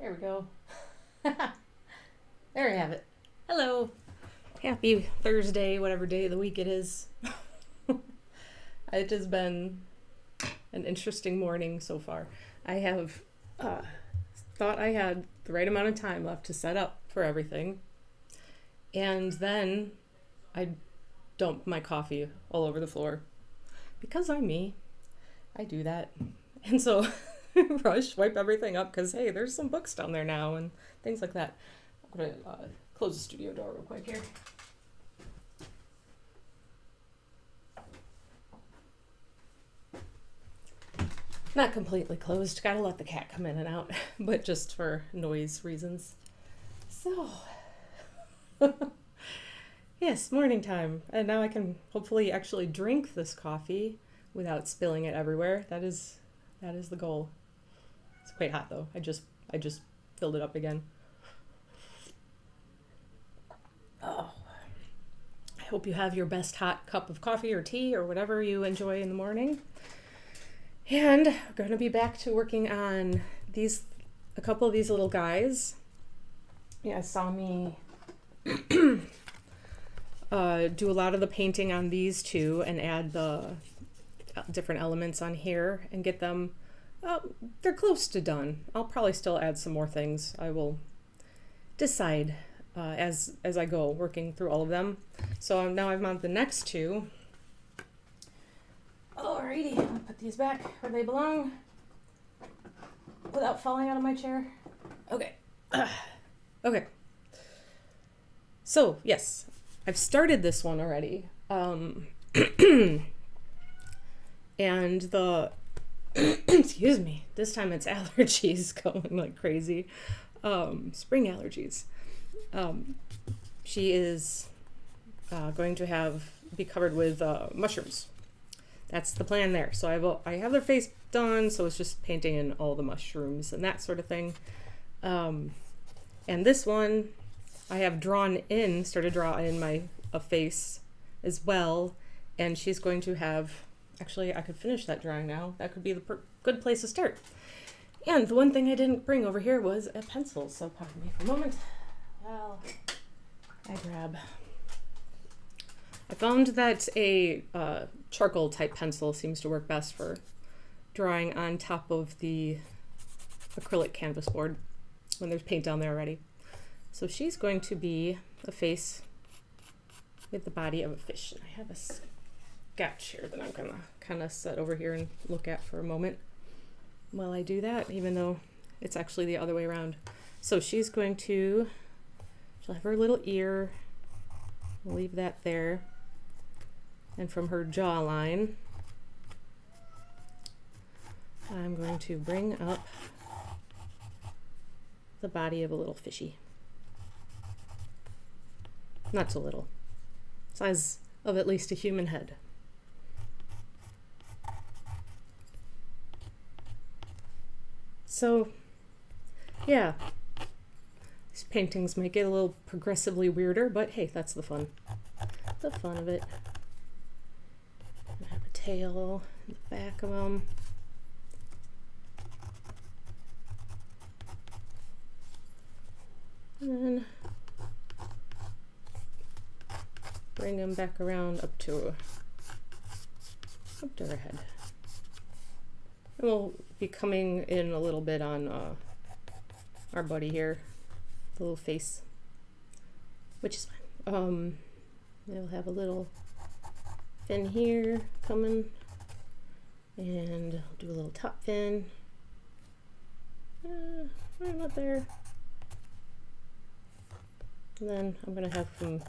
There we go. There you have it. Hello. Happy Thursday, whatever day of the week it is. It has been an interesting morning so far. I have thought I had the right amount of time left to set up for everything. And then I dumped my coffee all over the floor. Because I'm me, I do that. And so rush, wipe everything up because, hey, there's some books down there now and things like that. I'm going to close the studio door real quick here. Not completely closed. Gotta let the cat come in and out, but just for noise reasons. So, yes, morning time. And now I can hopefully actually drink this coffee without spilling it everywhere. That is the goal. It's quite hot though. I just filled it up again. Oh. I hope you have your best hot cup of coffee or tea or whatever you enjoy in the morning. And we're going to be back to working on a couple of these little guys. Yeah, saw me do a lot of the painting on these two and add the different elements on here and get them, they're close to done. I'll probably still add some more things. I will decide as I go working through all of them. So now I'm on the next two. Alrighty, I'll put these back where they belong without falling out of my chair. Okay. Okay. So, yes, I've started this one already. And the, excuse me, this time it's allergies going like crazy. Spring allergies. She is going to be covered with mushrooms. That's the plan there. So I have their face done, so it's just painting in all the mushrooms and that sort of thing. And this one I have started to draw in a face as well. And she's going to have, actually I could finish that drawing now. That could be the good place to start. And the one thing I didn't bring over here was a pencil. So pardon me for a moment. Well, I found that a charcoal type pencil seems to work best for drawing on top of the acrylic canvas board when there's paint down there already. So she's going to be a face with the body of a fish. And I have a sketch here that I'm gonna kind of set over here and look at for a moment while I do that, even though it's actually the other way around. So she'll have her little ear. We'll leave that there. And from her jawline, I'm going to bring up the body of a little fishy. Not so little. Size of at least a human head. So, yeah. These paintings might get a little progressively weirder, but hey, that's the fun. The fun of it. I have a tail in the back of them. And then bring them back around up to her head. And we'll be coming in a little bit on our buddy here, the little face, which is fine. They'll have a little fin here coming, and I'll do a little top fin. Right not there. And then I'm gonna have some.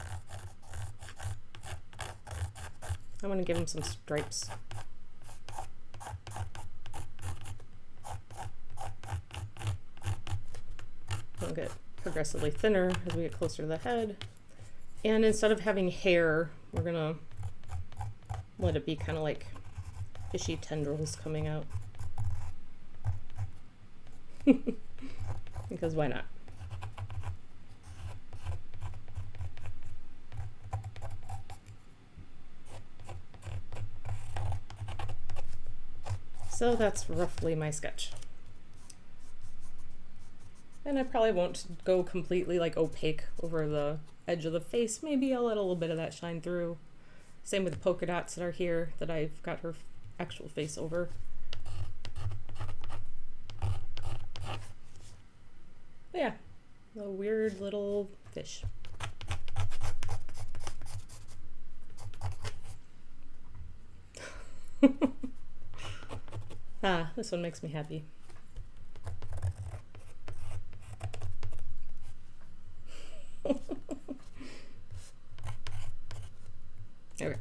I'm gonna give him some stripes. It'll get progressively thinner as we get closer to the head. And instead of having hair, we're gonna let it be kind of like fishy tendrils coming out. Because why not? So that's roughly my sketch. And I probably won't go completely like opaque over the edge of the face. Maybe I'll let a little bit of that shine through. Same with the polka dots that are here that I've got her actual face over. But yeah, a weird little fish. Ah, this one makes me happy. Okay.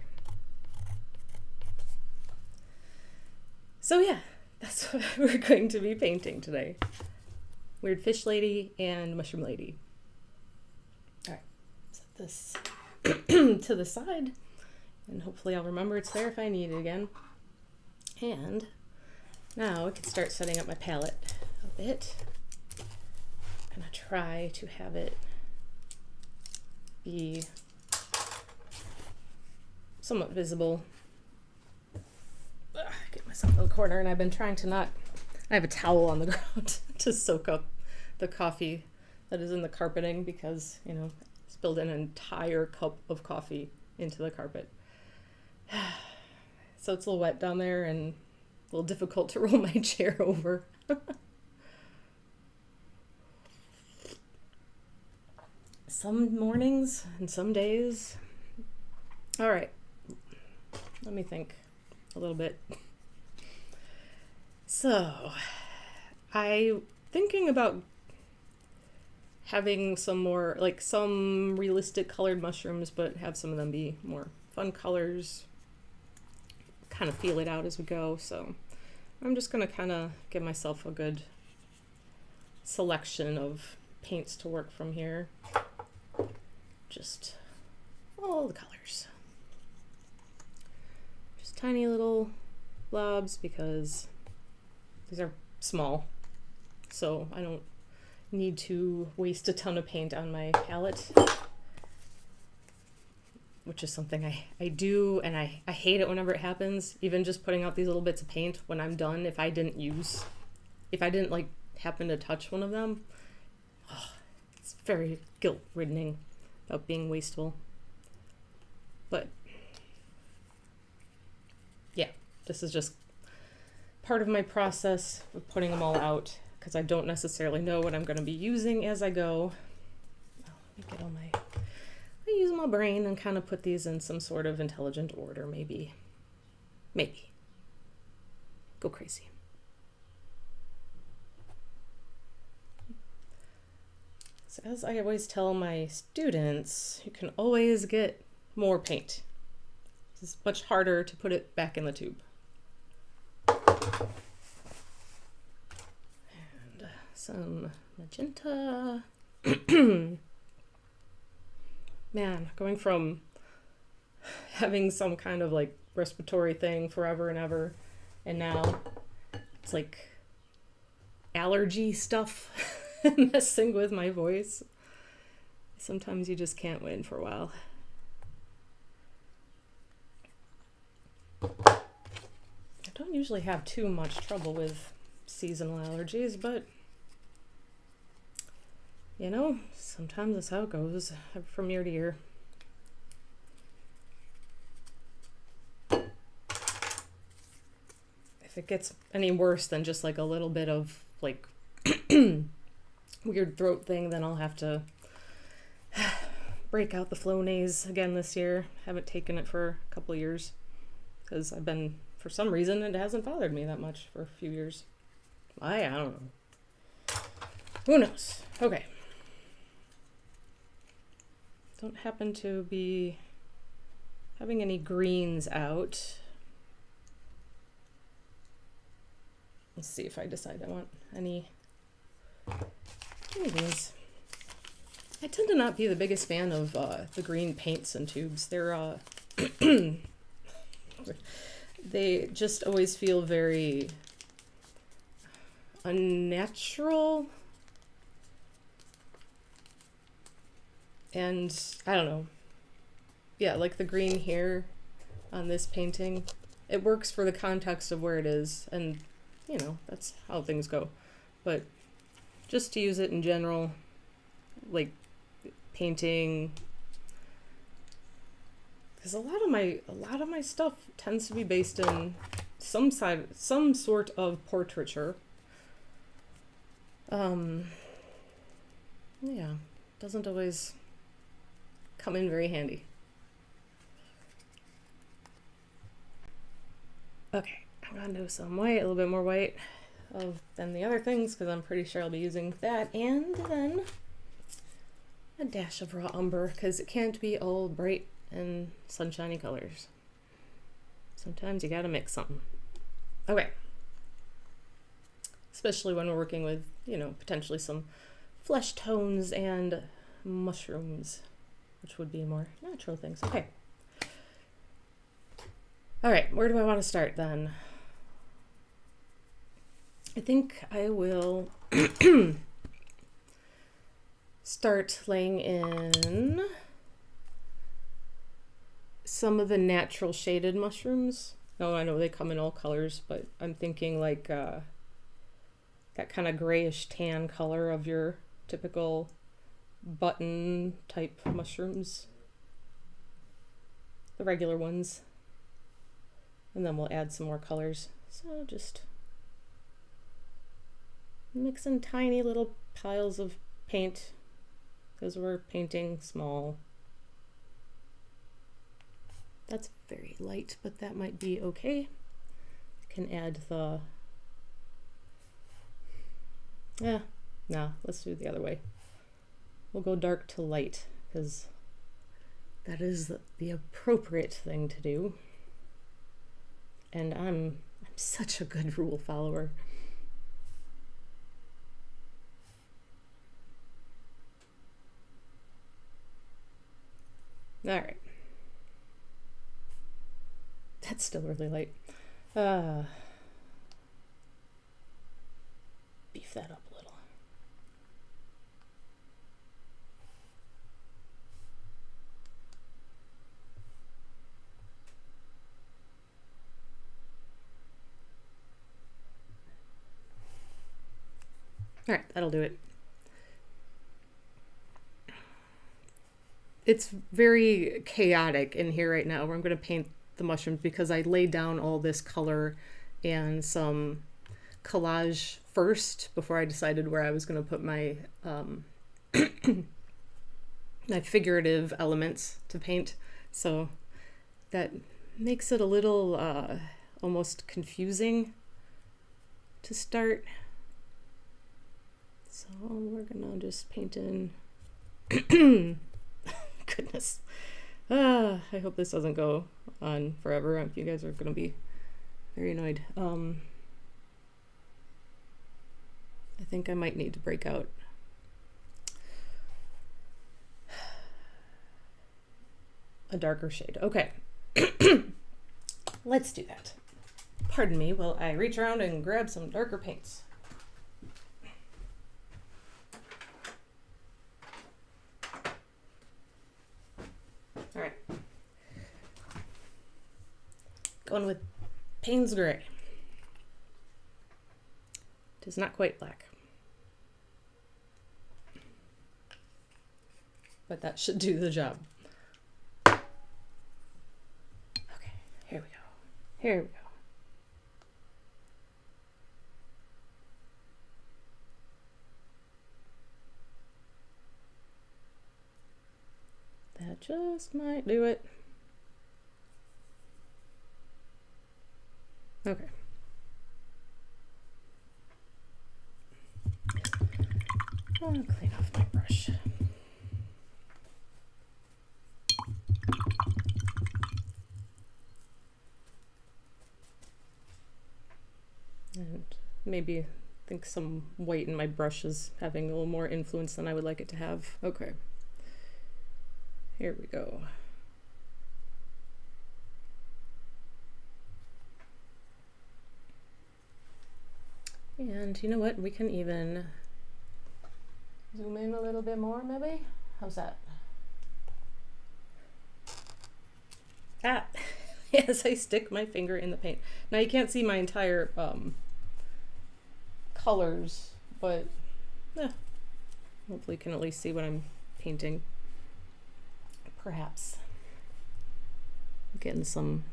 So yeah, that's what we're going to be painting today. Weird fish lady and mushroom lady. All right, set this to the side, and hopefully I'll remember it's there if I need it again. And now I can start setting up my palette a bit. I'm gonna try to have it be somewhat visible. Get myself in the corner, and I've been trying to not. I have a towel on the ground to soak up the coffee that is in the carpeting because, you know, I spilled an entire cup of coffee into the carpet. So it's a little wet down there and a little difficult to roll my chair over. Some mornings and some days. All right, let me think a little bit. So, I'm thinking about having some more, like some realistic colored mushrooms, but have some of them be more fun colors. Kind of feel it out as we go. So, I'm just going to kind of give myself a good selection of paints to work from here. Just all the colors. Just tiny little blobs because these are small, so I don't need to waste a ton of paint on my palette, which is something I do, and I hate it whenever it happens. Even just putting out these little bits of paint when I'm done, if I didn't like happen to touch one of them, oh, it's very guilt-riddening about being wasteful. But yeah, this is just part of my process of putting them all out because I don't necessarily know what I'm going to be using as I go. Let me get all I use my brain and kind of put these in some sort of intelligent order, maybe. Go crazy. So as I always tell my students, you can always get more paint. It's much harder to put it back in the tube. And some magenta. Man, going from having some kind of like respiratory thing forever and ever, and now it's like allergy stuff messing with my voice. Sometimes you just can't win for a while. I don't usually have too much trouble with seasonal allergies, but you know, sometimes that's how it goes from year to year. If it gets any worse than just like a little bit of like weird throat thing, then I'll have to break out the Flonase again this year. Haven't taken it for a couple of years because I've been, for some reason, it hasn't bothered me that much for a few years. I don't know. Who knows? Okay. Don't happen to be having any greens out. Let's see if I decide I want any greens. I tend to not be the biggest fan of the green paints and tubes. They're they just always feel very unnatural. And I don't know. Yeah, like the green here on this painting, it works for the context of where it is, and you know, that's how things go. But just to use it in general, like painting. Because a lot of my stuff tends to be based in some sort of portraiture. Yeah, doesn't always come in very handy. Okay, I'm gonna do some white, a little bit more white than the other things, because I'm pretty sure I'll be using that, and then a dash of raw umber, because it can't be all bright and sunshiny colors. Sometimes you gotta mix something. Okay. Especially when we're working with, you know, potentially some flesh tones and mushrooms, which would be more natural things. Okay. All right, where do I want to start then? I think I will start laying in some of the natural shaded mushrooms. Oh, I know they come in all colors, but I'm thinking like that kind of grayish tan color of your typical button type mushrooms. The regular ones. And then we'll add some more colors. So just mix in tiny little piles of paint because we're painting small. That's very light, but that might be okay. You can add the, no, let's do it the other way. We'll go dark to light because that is the appropriate thing to do. And I'm such a good rule follower. All right. That's still really light. Beef that up a little. All right, that'll do it. It's very chaotic in here right now where I'm going to paint the mushrooms because I laid down all this color and some collage first before I decided where I was going to put my my figurative elements to paint. So that makes it a little almost confusing to start. So we're gonna just paint in. Goodness. I hope this doesn't go on forever. You guys are gonna be very annoyed. I think I might need to break out a darker shade. Okay. Let's do that. Pardon me while I reach around and grab some darker paints. All right. Going with Payne's Gray. It is not quite black. But that should do the job. Okay, here we go. Here we go. That just might do it. Okay. I'll clean off my brush. And maybe think some white in my brush is having a little more influence than I would like it to have. Okay. Here we go. And you know what? We can even zoom in a little bit more, maybe? How's that? Ah, as I stick my finger in the paint. Now you can't see my entire colors, but hopefully you can at least see what I'm painting. Perhaps getting some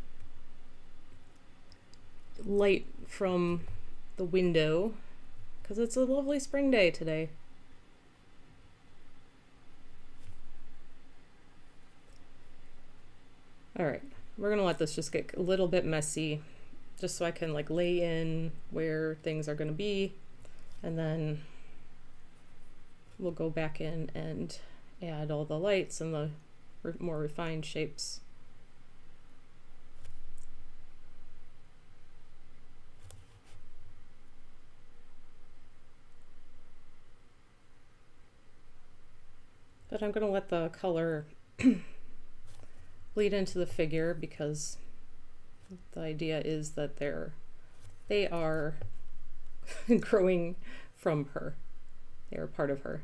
light from the window because it's a lovely spring day today. All right, we're gonna let this just get a little bit messy just so I can like lay in where things are gonna be, and then we'll go back in and add all the lights and the more refined shapes. But I'm gonna let the color bleed into the figure because the idea is that they are growing from her. They are part of her.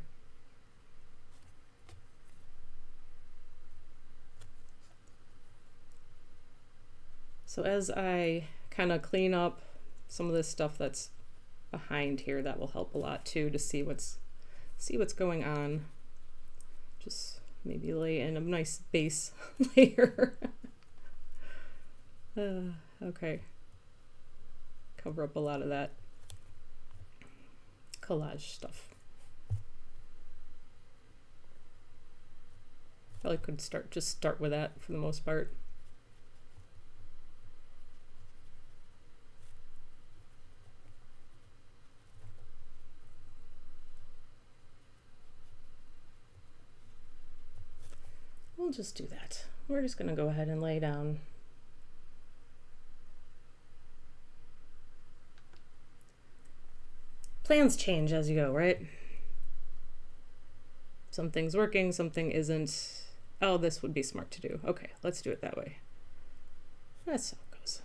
So as I kind of clean up some of this stuff that's behind here, that will help a lot too, to see what's going on. Just maybe lay in a nice base layer. Okay. Cover up a lot of that collage stuff. Probably could start with that for the most part. We'll just do that. We're just going to go ahead and lay down. Plans change as you go, right? Something's working, something isn't. Oh, this would be smart to do. Okay, let's do it that way. That's how it goes.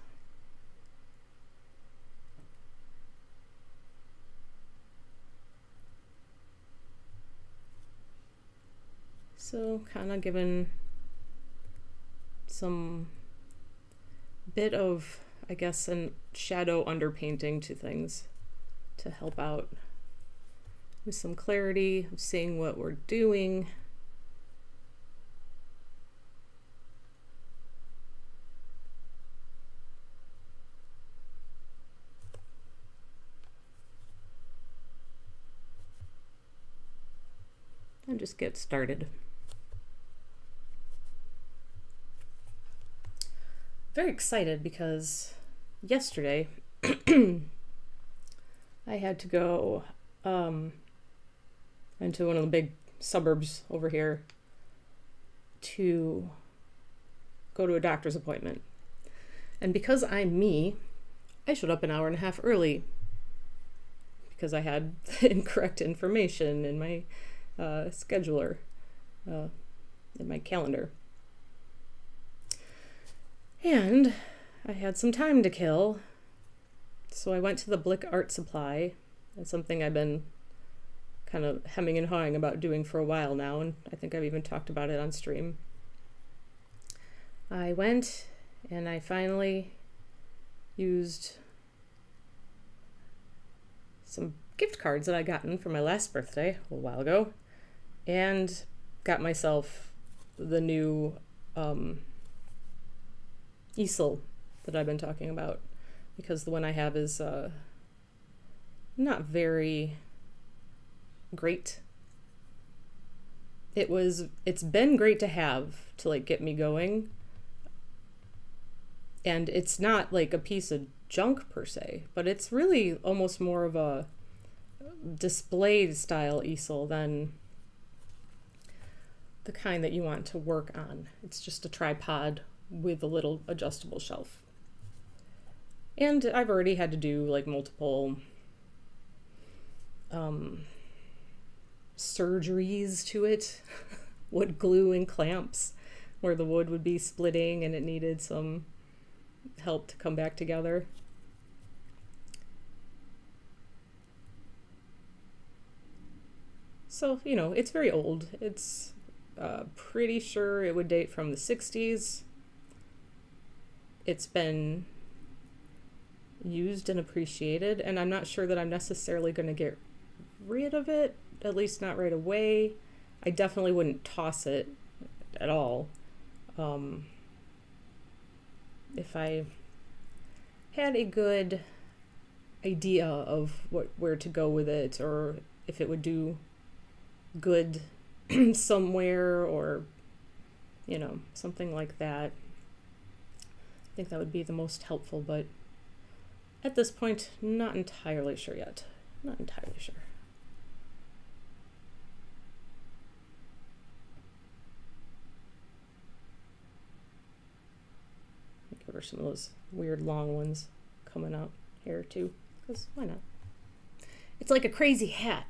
So kind of giving some bit of, I guess, an shadow underpainting to things to help out with some clarity of seeing what we're doing. And just get started. Very excited because yesterday I had to go into one of the big suburbs over here to go to a doctor's appointment. And because I'm me, I showed up an hour and a half early because I had incorrect information in my scheduler, in my calendar. And I had some time to kill, so I went to the Blick Art Supply. It's something I've been kind of hemming and hawing about doing for a while now, and I think I've even talked about it on stream. I went and I finally used some gift cards that I gotten for my last birthday a while ago and got myself the new easel that I've been talking about, because the one I have is not very great. It's been great to have to like get me going, and it's not like a piece of junk per se, but it's really almost more of a display style easel than the kind that you want to work on. It's just a tripod with a little adjustable shelf. And I've already had to do like multiple surgeries to it, wood glue and clamps, where the wood would be splitting and it needed some help to come back together. So, you know, it's very old. It's pretty sure it would date from the 60s. It's been used and appreciated, and I'm not sure that I'm necessarily going to get rid of it, at least not right away. I definitely wouldn't toss it at all. If I had a good idea of where to go with it, or if it would do good somewhere, or something like that, I think that would be the most helpful. But at this point, not entirely sure yet. Not entirely sure. Give her some of those weird long ones coming out here too, because why not? It's like a crazy hat,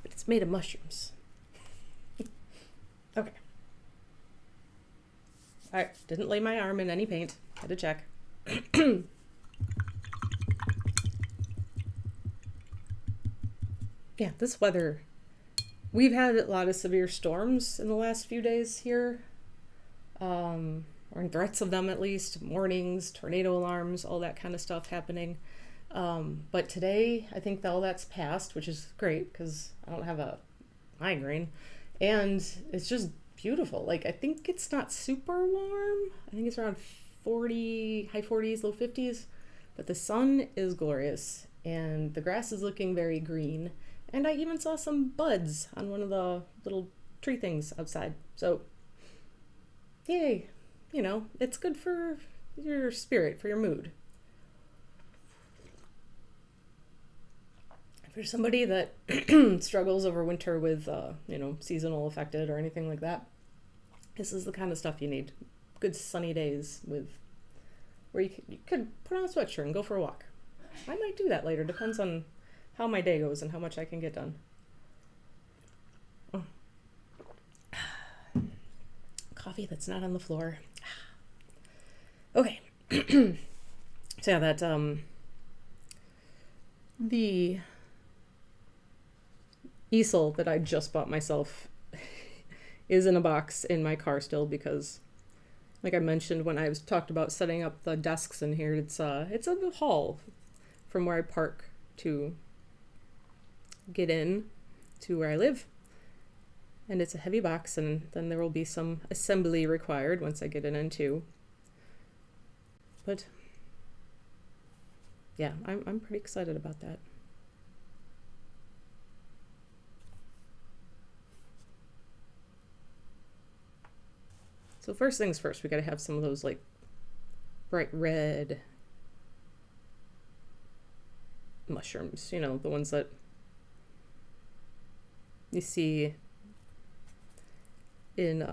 but it's made of mushrooms. Okay. All right, didn't lay my arm in any paint. Had to check. Yeah, this weather, we've had a lot of severe storms in the last few days here, or threats of them at least, warnings, tornado alarms, all that kind of stuff happening. But today, I think all that's passed, which is great because I don't have a migraine, and it's just beautiful. Like, I think it's not super warm. I think it's around 40, high 40s, low 50s, but the sun is glorious and the grass is looking very green. And I even saw some buds on one of the little tree things outside. So, yay. It's good for your spirit, for your mood. For somebody that struggles over winter with, seasonal affected or anything like that, this is the kind of stuff you need. Good sunny days where you could put on a sweatshirt and go for a walk. I might do that later. Depends on how my day goes and how much I can get done. Oh. Coffee that's not on the floor. Okay. So yeah, that the easel that I just bought myself is in a box in my car still, because like I mentioned when I was talked about setting up the desks in here, it's a haul from where I park to get in to where I live, and it's a heavy box, and then there will be some assembly required once I get it in too. But yeah, I'm pretty excited about that. So first things first, we gotta have some of those like bright red mushrooms, the ones that you see in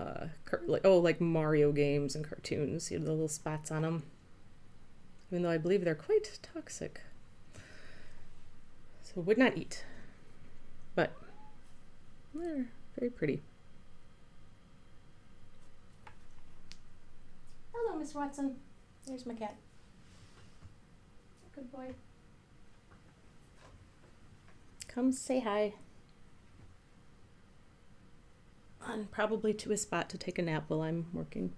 like Mario games and cartoons, the little spots on them. Even though I believe they're quite toxic, so would not eat, but they're very pretty. Hello, Miss Watson. There's my cat. Good boy. Come say hi. And probably to a spot to take a nap while I'm working.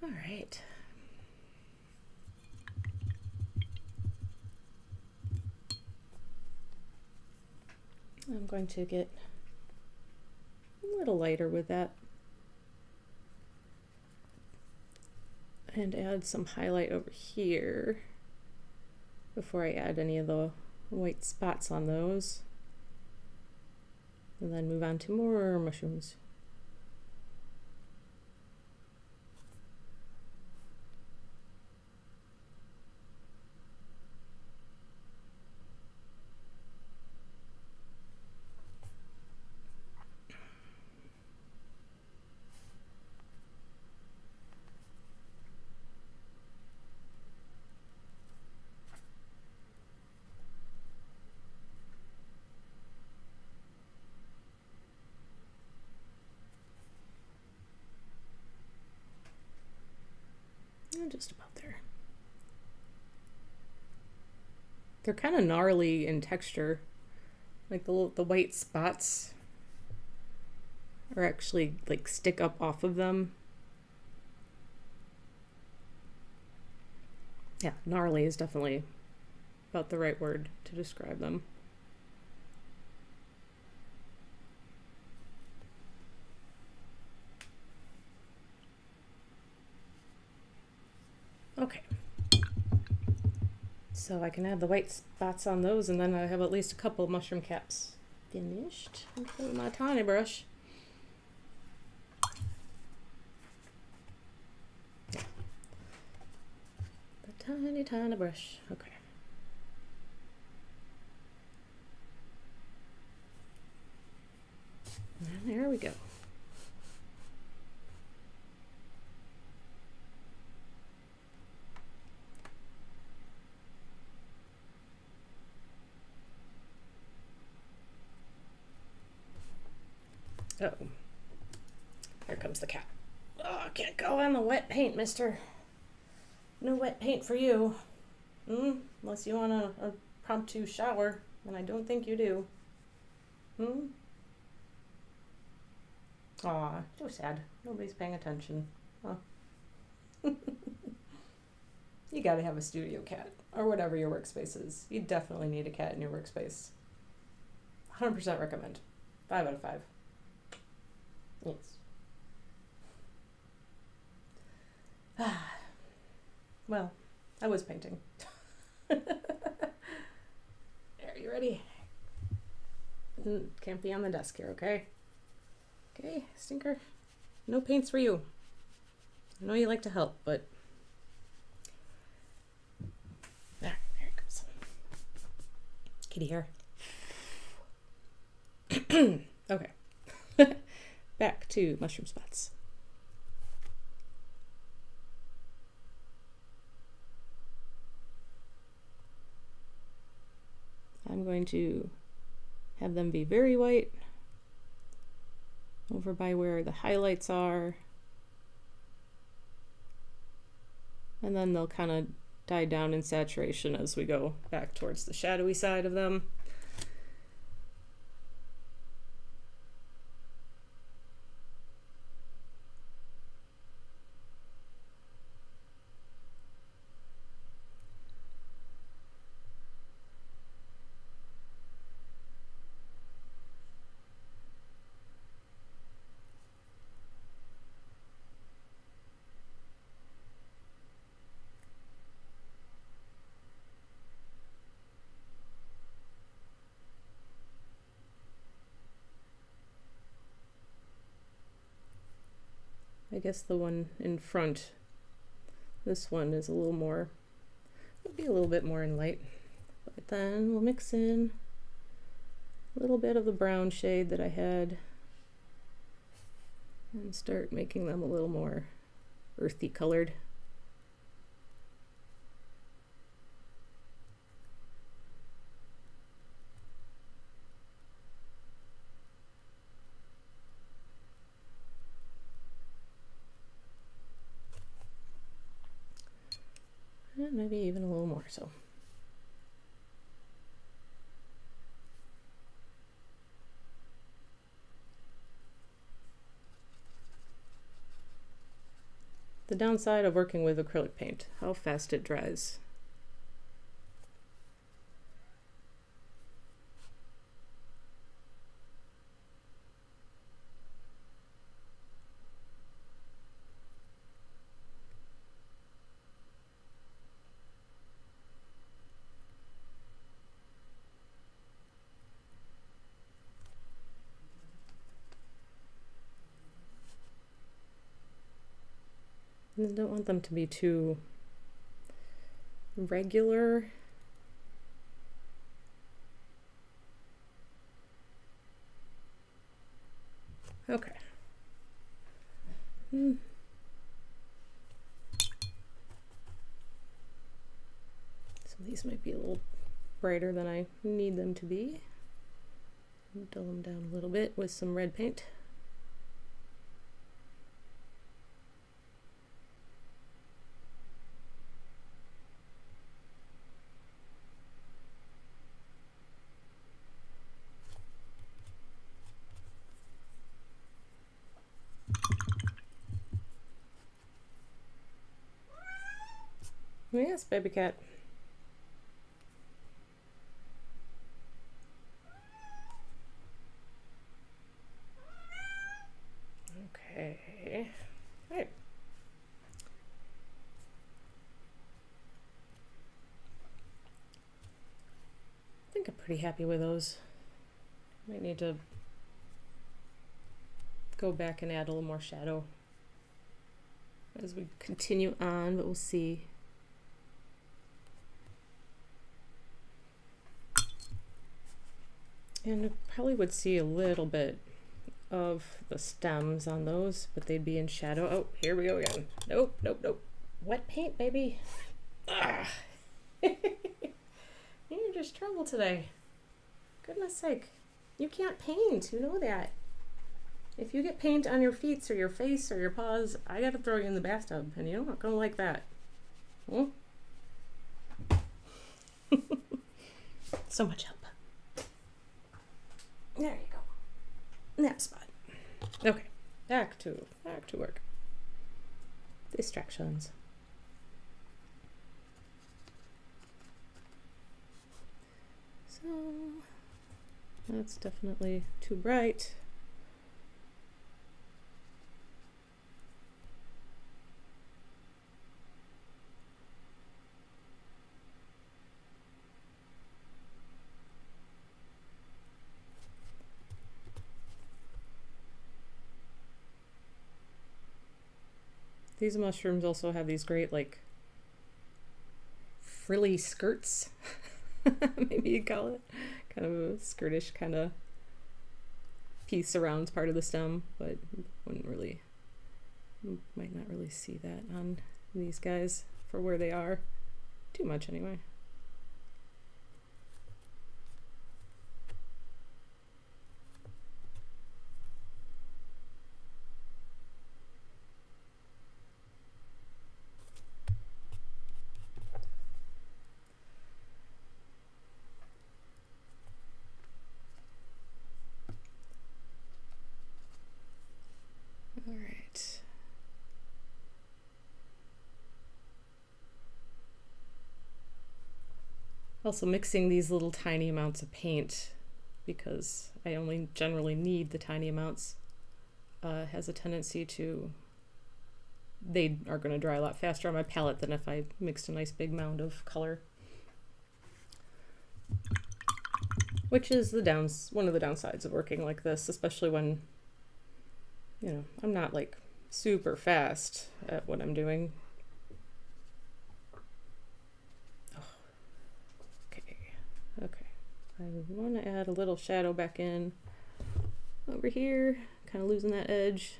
All right. I'm going to get a little lighter with that and add some highlight over here before I add any of the white spots on those, and then move on to more mushrooms. Just about there. They're kind of gnarly in texture. Like the white spots are actually like stick up off of them. Yeah, gnarly is definitely about the right word to describe them. Okay. So I can add the white spots on those, and then I have at least a couple mushroom caps finished. With my tiny brush. The tiny, tiny brush. Okay. And there we go. Oh, here comes the cat. Oh, can't go on the wet paint, mister. No wet paint for you. Unless you want a impromptu shower, and I don't think you do. Aw, so sad. Nobody's paying attention. Huh. You gotta have a studio cat, or whatever your workspace is. You definitely need a cat in your workspace. 100% recommend. 5 out of 5. Yes. Well, I was painting. Are you ready? Can't be on the desk here, okay? Okay, stinker. No paints for you. I know you like to help, but... There it goes. Kitty hair. Okay. Back to mushroom spots. I'm going to have them be very white over by where the highlights are, and then they'll kind of die down in saturation as we go back towards the shadowy side of them. I guess the one in front, this one is a little more, would be a little bit more in light, but then we'll mix in a little bit of the brown shade that I had and start making them a little more earthy colored. And maybe even a little more so. The downside of working with acrylic paint, how fast it dries. I don't want them to be too regular. Okay. Some of these might be a little brighter than I need them to be. Dull them down a little bit with some red paint. Yes, baby cat. Okay. Right. I think I'm pretty happy with those. Might need to go back and add a little more shadow as we continue on, but we'll see. And I probably would see a little bit of the stems on those, but they'd be in shadow. Oh, here we go again. Nope, nope, nope. Wet paint, baby. Ah. You're just trouble today. Goodness sake. You can't paint. You know that. If you get paint on your feet or your face or your paws, I gotta throw you in the bathtub, and you're not gonna like that. Hmm? So much help. There you go. Nap spot. Okay, back to work. Distractions. So that's definitely too bright. These mushrooms also have these great, like, frilly skirts, maybe you'd call it. Kind of a skirtish kind of piece surrounds part of the stem, but wouldn't really, might not really see that on these guys for where they are too much anyway. All right. Also mixing these little tiny amounts of paint, because I only generally need the tiny amounts, has a tendency to, they are going to dry a lot faster on my palette than if I mixed a nice big mound of color. Which is one of the downsides of working like this, especially when, you know, I'm not like super fast at what I'm doing. Okay, I want to add a little shadow back in over here, kind of losing that edge.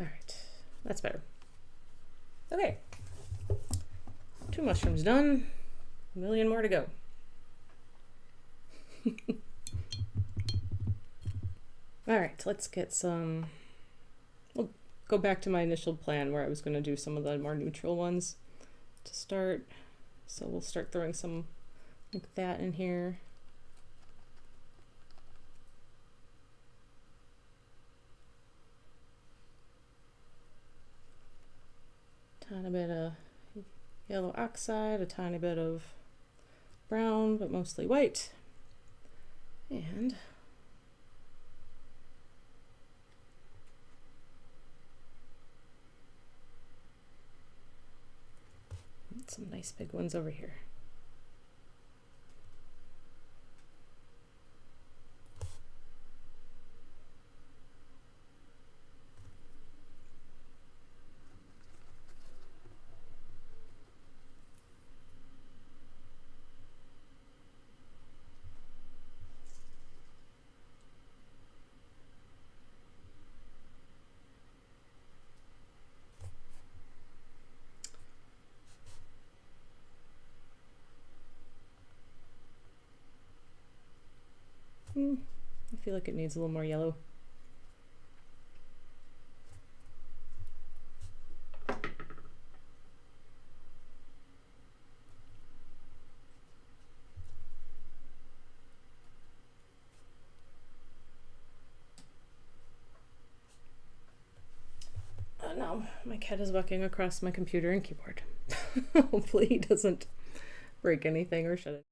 All right, that's better. Okay, 2 mushrooms done, a million more to go. All right, let's get some, we'll go back to my initial plan where I was going to do some of the more neutral ones to start. So we'll start throwing some like that in here. Tiny bit of yellow oxide, a tiny bit of brown, but mostly white. And some nice big ones over here. I feel like it needs a little more yellow. Oh, my cat is walking across my computer and keyboard. Hopefully he doesn't break anything or shut it.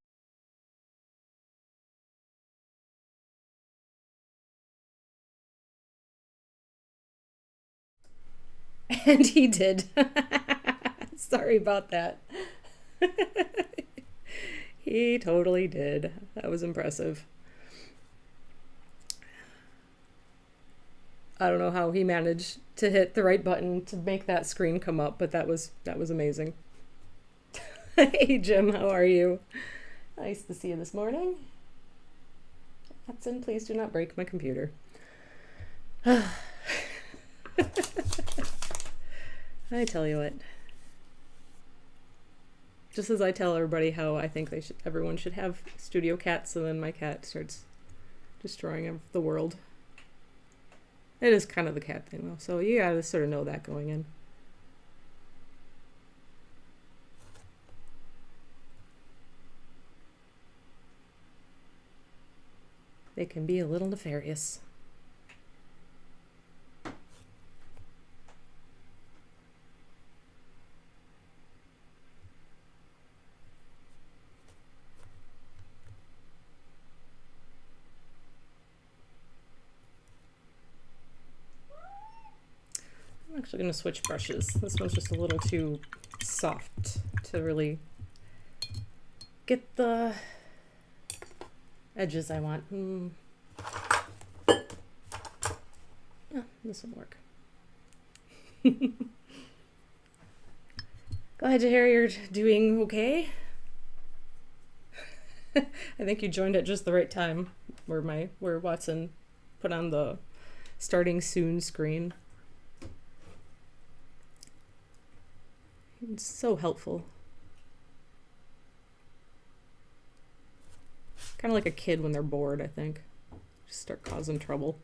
And he did. Sorry about that. He totally did. That was impressive. I don't know how he managed to hit the right button to make that screen come up, but that was amazing. Hey Jim, how are you? Nice to see you this morning. Watson, please do not break my computer. I tell you what. Just as I tell everybody how I think everyone should have studio cats, and then my cat starts destroying the world. It is kind of the cat thing though, so you gotta sort of know that going in. They can be a little nefarious. I'm actually going to switch brushes. This one's just a little too soft to really get the edges I want. Yeah, this will work. Glad to hear you're doing okay. I think you joined at just the right time where Watson put on the starting soon screen. It's so helpful. Kind of like a kid when they're bored, I think. Just start causing trouble.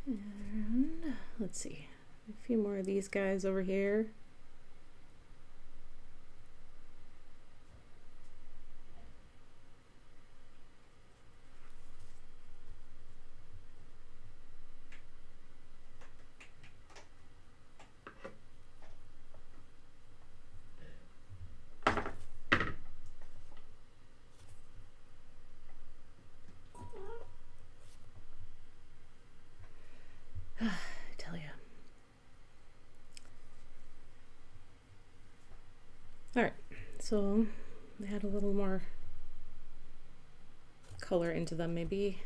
And let's see, a few more of these guys over here. I tell you. All right, so add a little more color into them, maybe.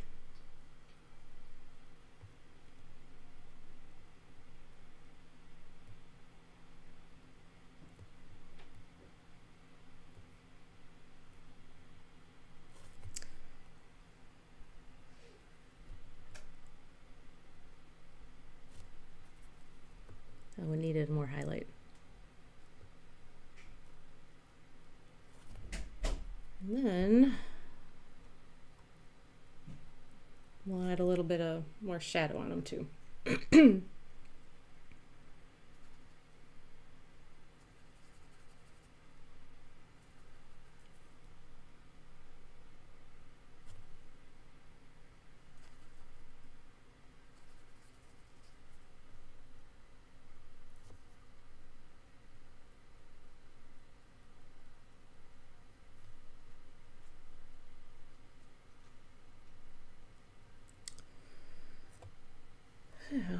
Oh, we needed more highlight. And then we'll add a little bit of more shadow on them too.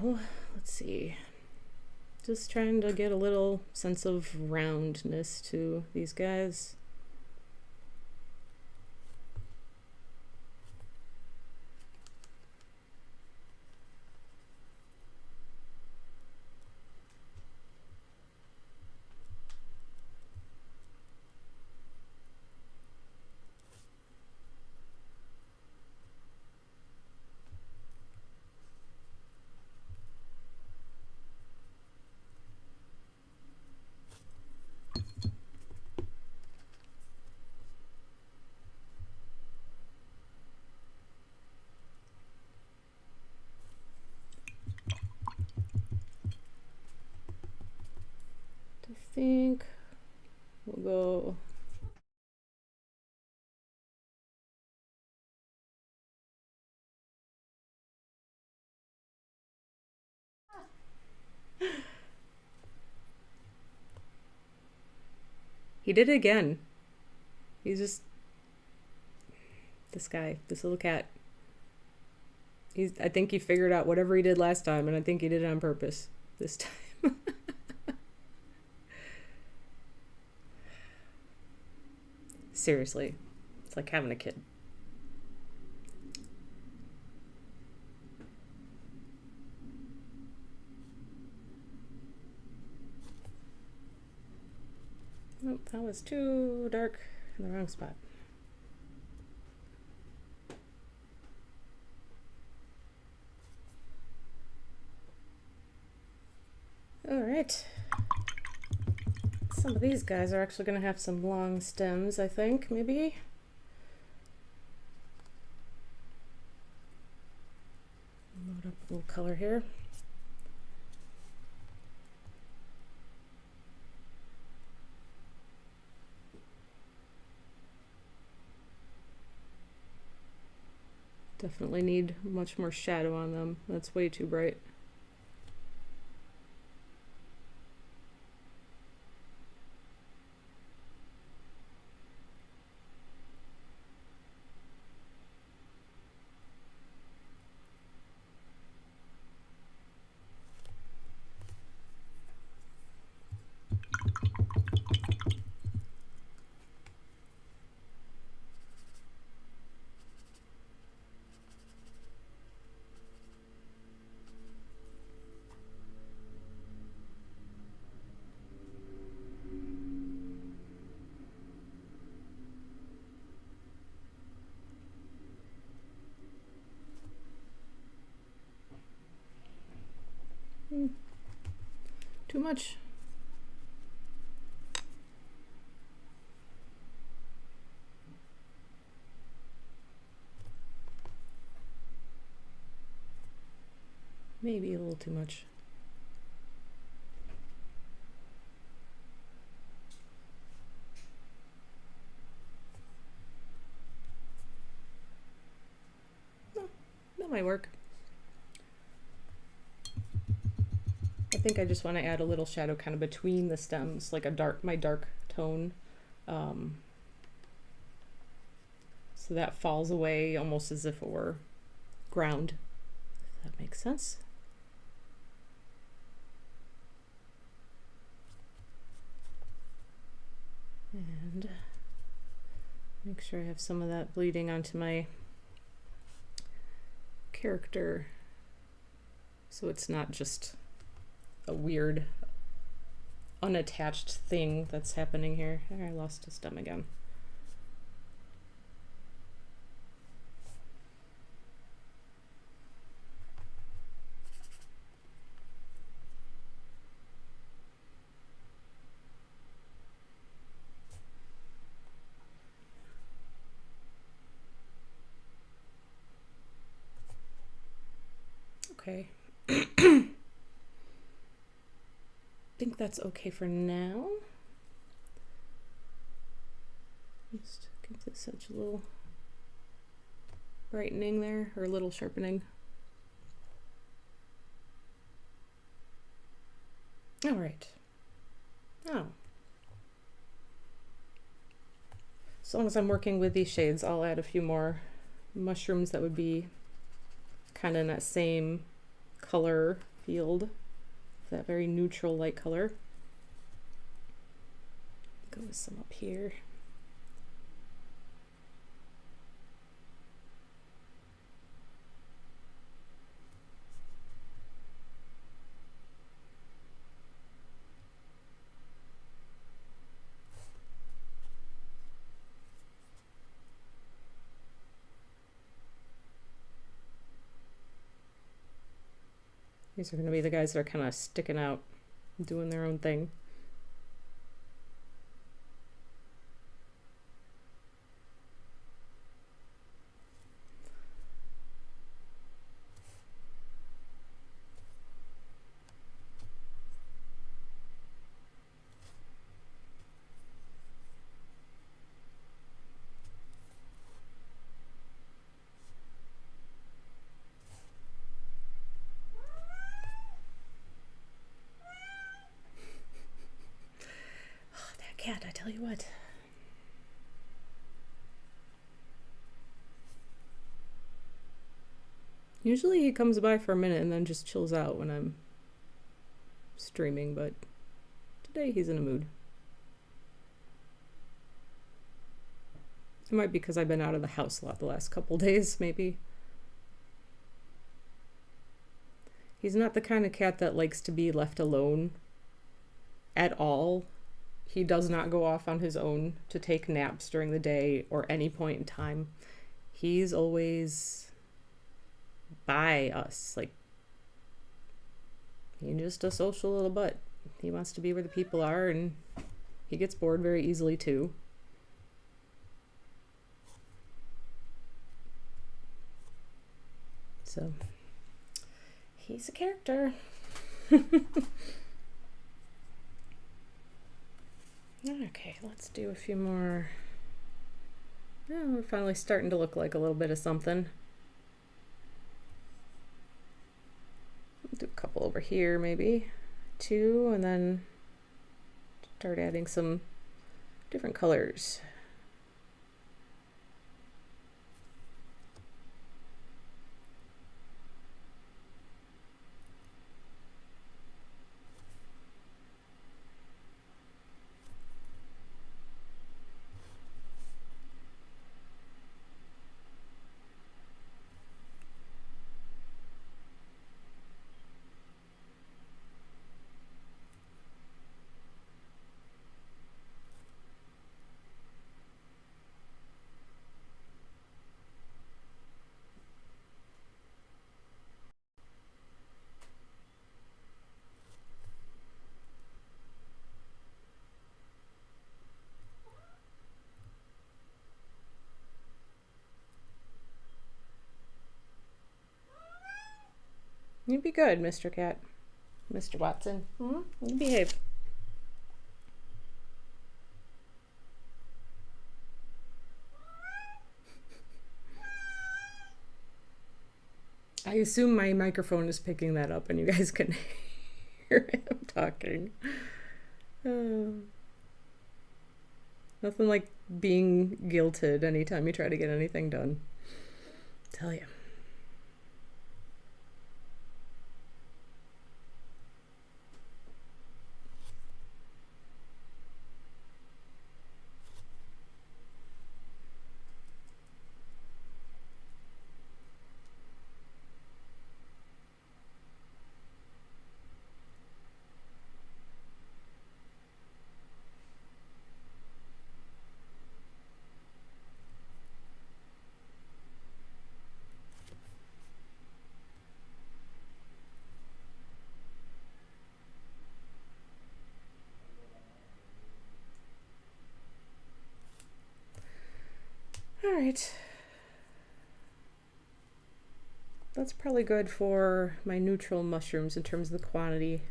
So, let's see. Just trying to get a little sense of roundness to these guys. think we'll go. He did it again. He's just this guy, this little cat. I think he figured out whatever he did last time, and I think he did it on purpose this time. Seriously, it's like having a kid. Nope, that was too dark in the wrong spot. All right. Some of these guys are actually going to have some long stems, I think, maybe. Load up a little color here. Definitely need much more shadow on them. That's way too bright. Too much. Maybe a little too much. No, that might work. I think I just want to add a little shadow kind of between the stems, like my dark tone. So that falls away almost as if it were ground, if that makes sense. And make sure I have some of that bleeding onto my character, so it's not just a weird unattached thing that's happening here. I lost a stem again. Okay. I think that's okay for now. Just give this such a little brightening there, or a little sharpening. All right. Oh. As long as I'm working with these shades, I'll add a few more mushrooms that would be kind of in that same color field, that very neutral light color. Go with some up here. These are going to be the guys that are kind of sticking out, doing their own thing. tell you what. Usually he comes by for a minute and then just chills out when I'm streaming, but today he's in a mood. It might be because I've been out of the house a lot the last couple days, maybe. He's not the kind of cat that likes to be left alone at all. He does not go off on his own to take naps during the day or any point in time. He's always by us. Like, he's just a social little butt. He wants to be where the people are, and he gets bored very easily too. So, he's a character. Okay, let's do a few more. Oh, we're finally starting to look like a little bit of something. Do a couple over here, maybe 2, and then start adding some different colors. You be good, Mr. Cat. Mr. Watson. You behave. I assume my microphone is picking that up and you guys can hear him talking. Nothing like being guilted anytime you try to get anything done. Tell you. Alright. That's probably good for my neutral mushrooms in terms of the quantity.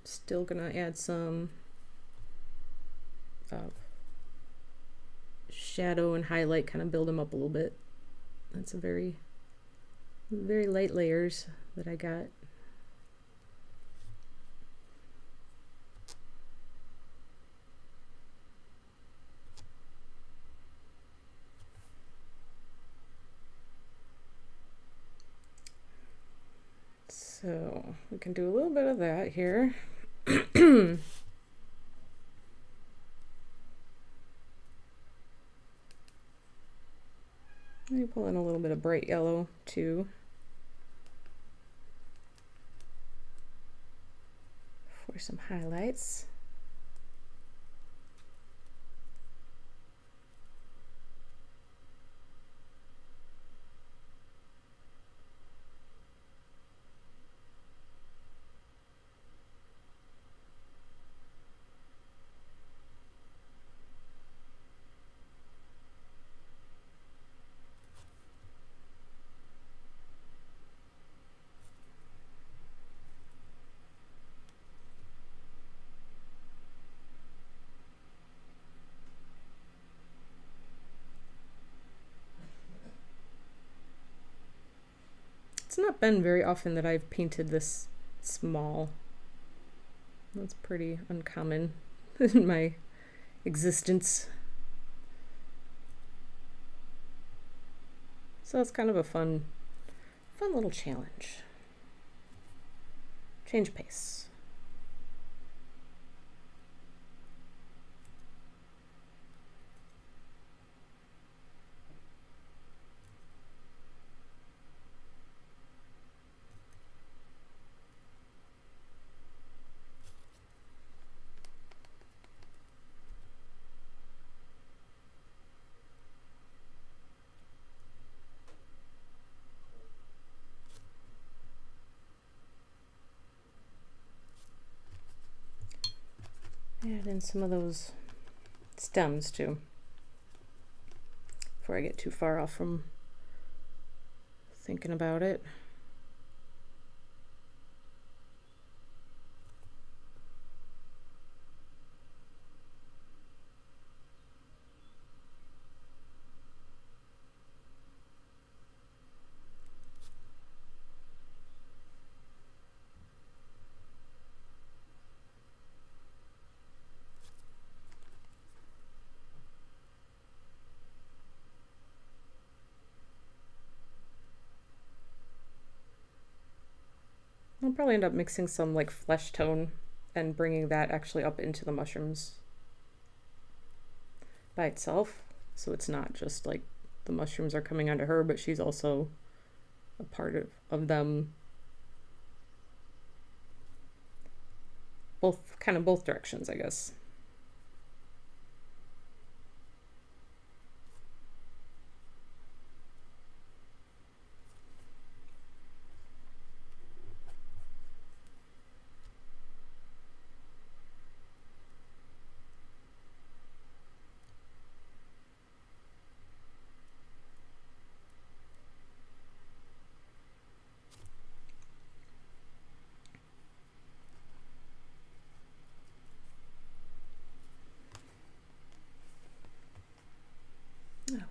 Still gonna add some shadow and highlight, kind of build them up a little bit. That's a very, very light layers that I got. So we can do a little bit of that here. Maybe pull in a little bit of bright yellow too. For some highlights. It's not been very often that I've painted this small. That's pretty uncommon in my existence. So it's kind of a fun little challenge. Change pace. Add in some of those stems too, before I get too far off from thinking about it. I'll probably end up mixing some like flesh tone and bringing that actually up into the mushrooms by itself. So it's not just like the mushrooms are coming onto her, but she's also a part of them. Both directions, I guess.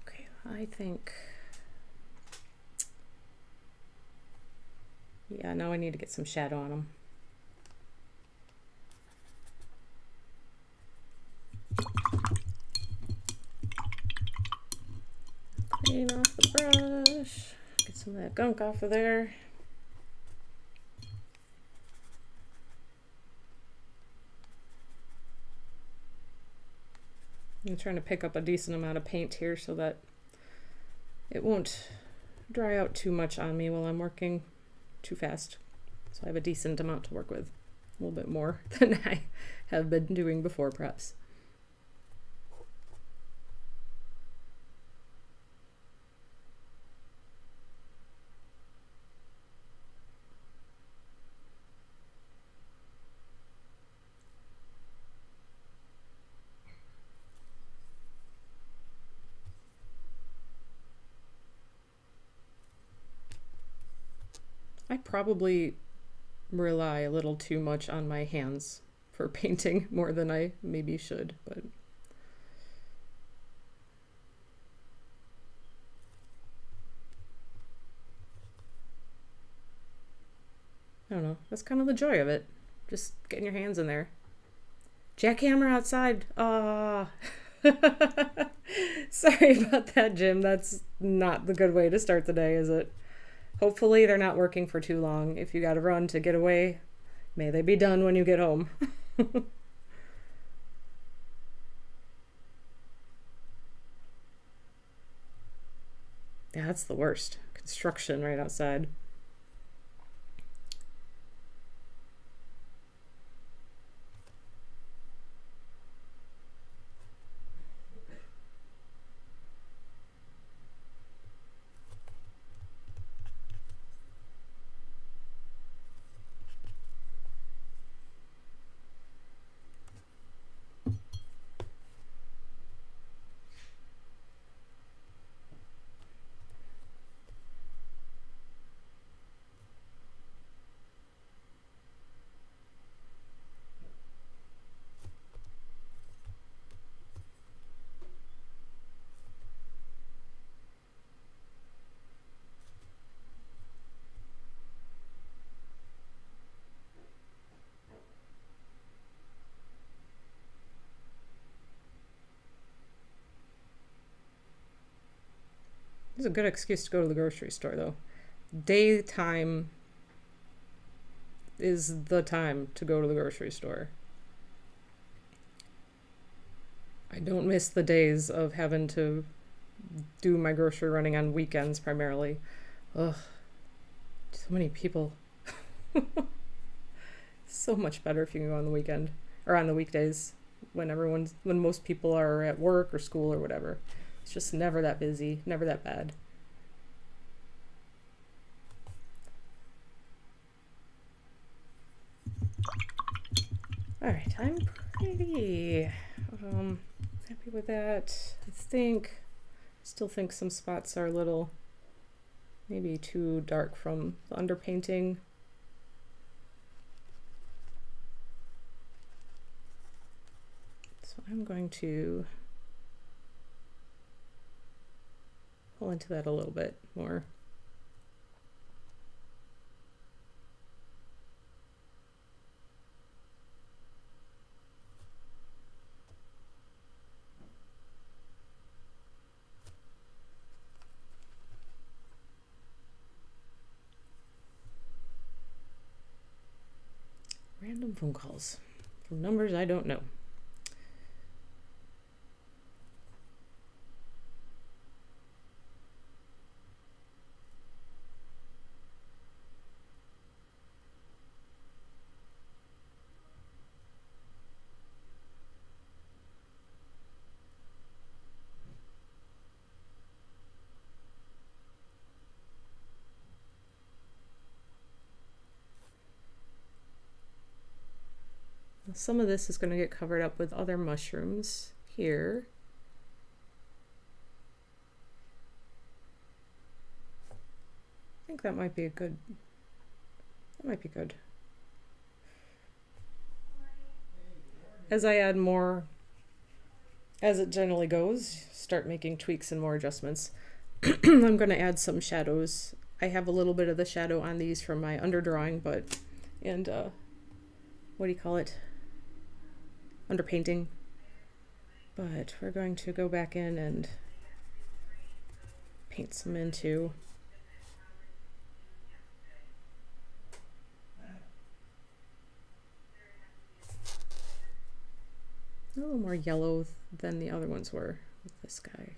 Okay, I think, yeah, now I need to get some shadow on them. Clean off the brush, get some of that gunk off of there. I'm trying to pick up a decent amount of paint here so that it won't dry out too much on me while I'm working too fast. So I have a decent amount to work with, a little bit more than I have been doing before, perhaps. I probably rely a little too much on my hands for painting, more than I maybe should, but I don't know. That's kind of the joy of it. Just getting your hands in there. Jackhammer outside. Ah. Sorry about that, Jim. That's not the good way to start the day, is it? Hopefully they're not working for too long. If you gotta run to get away, may they be done when you get home. Yeah, that's the worst. Construction right outside. It's a good excuse to go to the grocery store, though. Daytime is the time to go to the grocery store. I don't miss the days of having to do my grocery running on weekends primarily. Ugh, so many people. So much better if you can go on the weekend or on the weekdays when most people are at work or school or whatever. It's just never that busy, never that bad. All right, I'm pretty happy with that. Still think some spots are a little maybe too dark from the underpainting. So I'm going to pull into that a little bit more. Random phone calls from numbers I don't know. Some of this is going to get covered up with other mushrooms here. I think that might be good. As I add more, as it generally goes, start making tweaks and more adjustments. I'm going to add some shadows. I have a little bit of the shadow on these from my underdrawing, and what do you call it? Underpainting. But we're going to go back in and paint some in too. A little more yellow than the other ones were with this guy.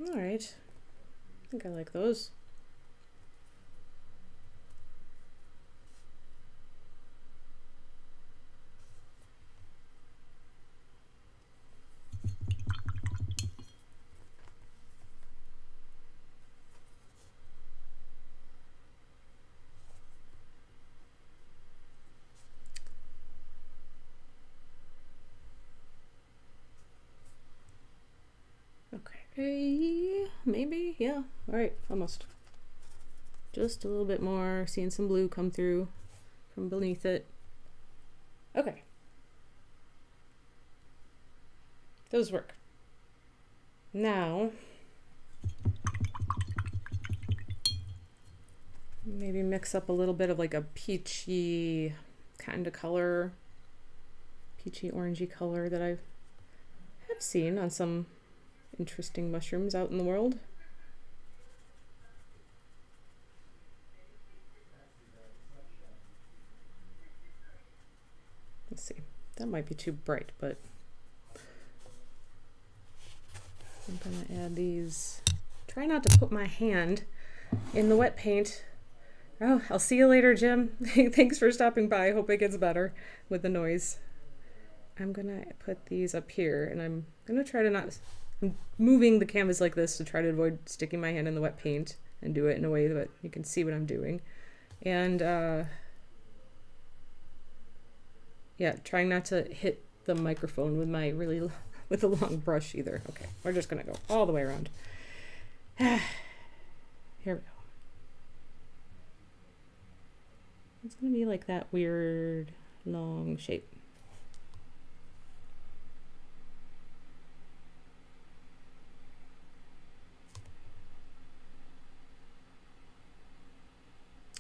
All right, I think I like those. Okay, maybe, yeah. All right, almost. Just a little bit more, seeing some blue come through from beneath it. Okay. Those work. Now, maybe mix up a little bit of like a peachy kind of color, peachy orangey color that I have seen on some interesting mushrooms out in the world. Let's see, that might be too bright, but I'm gonna add these. Try not to put my hand in the wet paint. Oh, I'll see you later, Jim. Thanks for stopping by. Hope it gets better with the noise. I'm gonna put these up here, and I'm gonna try to not. I'm moving the canvas like this to try to avoid sticking my hand in the wet paint and do it in a way that you can see what I'm doing. And yeah, trying not to hit the microphone with my with a long brush either. Okay, we're just gonna go all the way around. Here we go. It's gonna be like that weird long shape.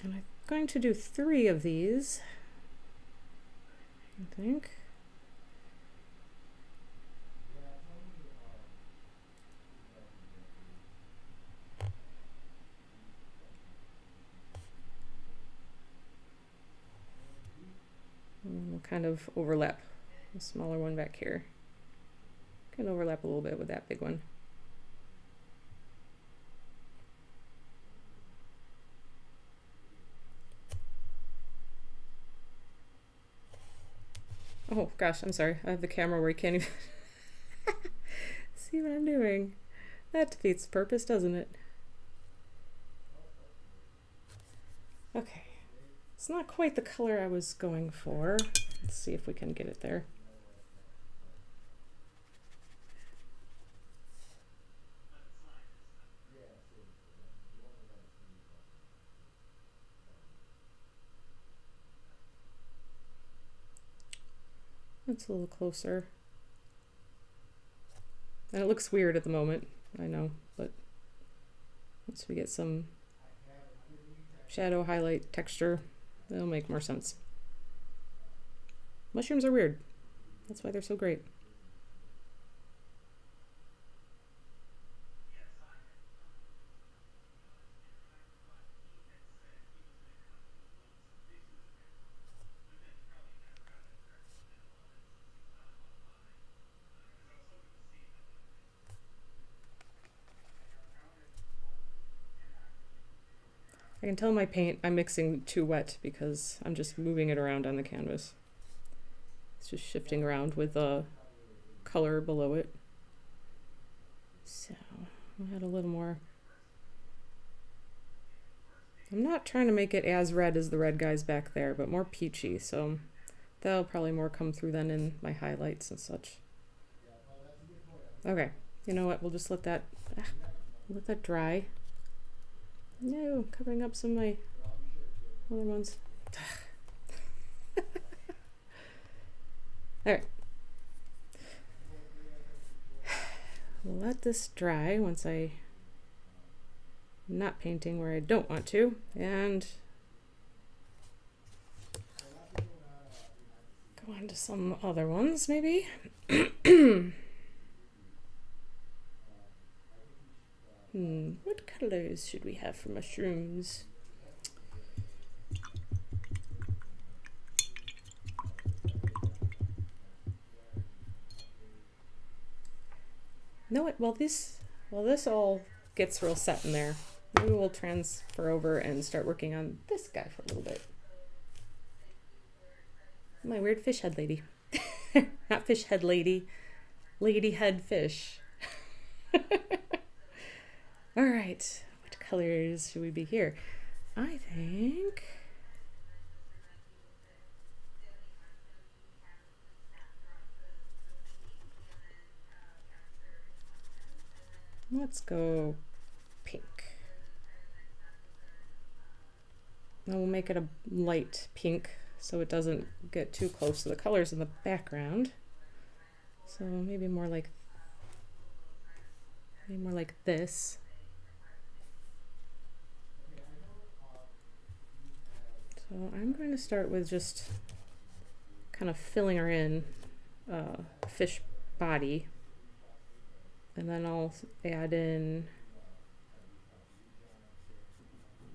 And I'm going to do 3 of these, I think. And we'll kind of overlap the smaller one back here. Can overlap a little bit with that big one. Oh gosh, I'm sorry. I have the camera where you can't even see what I'm doing. That defeats the purpose, doesn't it? Okay. It's not quite the color I was going for. Let's see if we can get it there. That's a little closer. And it looks weird at the moment, I know, but once we get some shadow, highlight, texture, it'll make more sense. Mushrooms are weird. That's why they're so great. I can tell my paint I'm mixing too wet because I'm just moving it around on the canvas. It's just shifting around with the color below it. So I'll add a little more. I'm not trying to make it as red as the red guys back there, but more peachy, so that'll probably more come through then in my highlights and such. Okay, you know what, we'll just let that dry. No, covering up some of my other ones. Alright. We'll let this dry once I'm not painting where I don't want to, and go on to some other ones maybe. What colors should we have for mushrooms? No, while this all gets real set in there, maybe we'll transfer over and start working on this guy for a little bit. My weird fish head lady. Not fish head lady, lady head fish. All right, what colors should we be here? I think let's go pink. Now we'll make it a light pink so it doesn't get too close to the colors in the background. So maybe more like this. So I'm going to start with just kind of filling her in fish body, and then I'll add in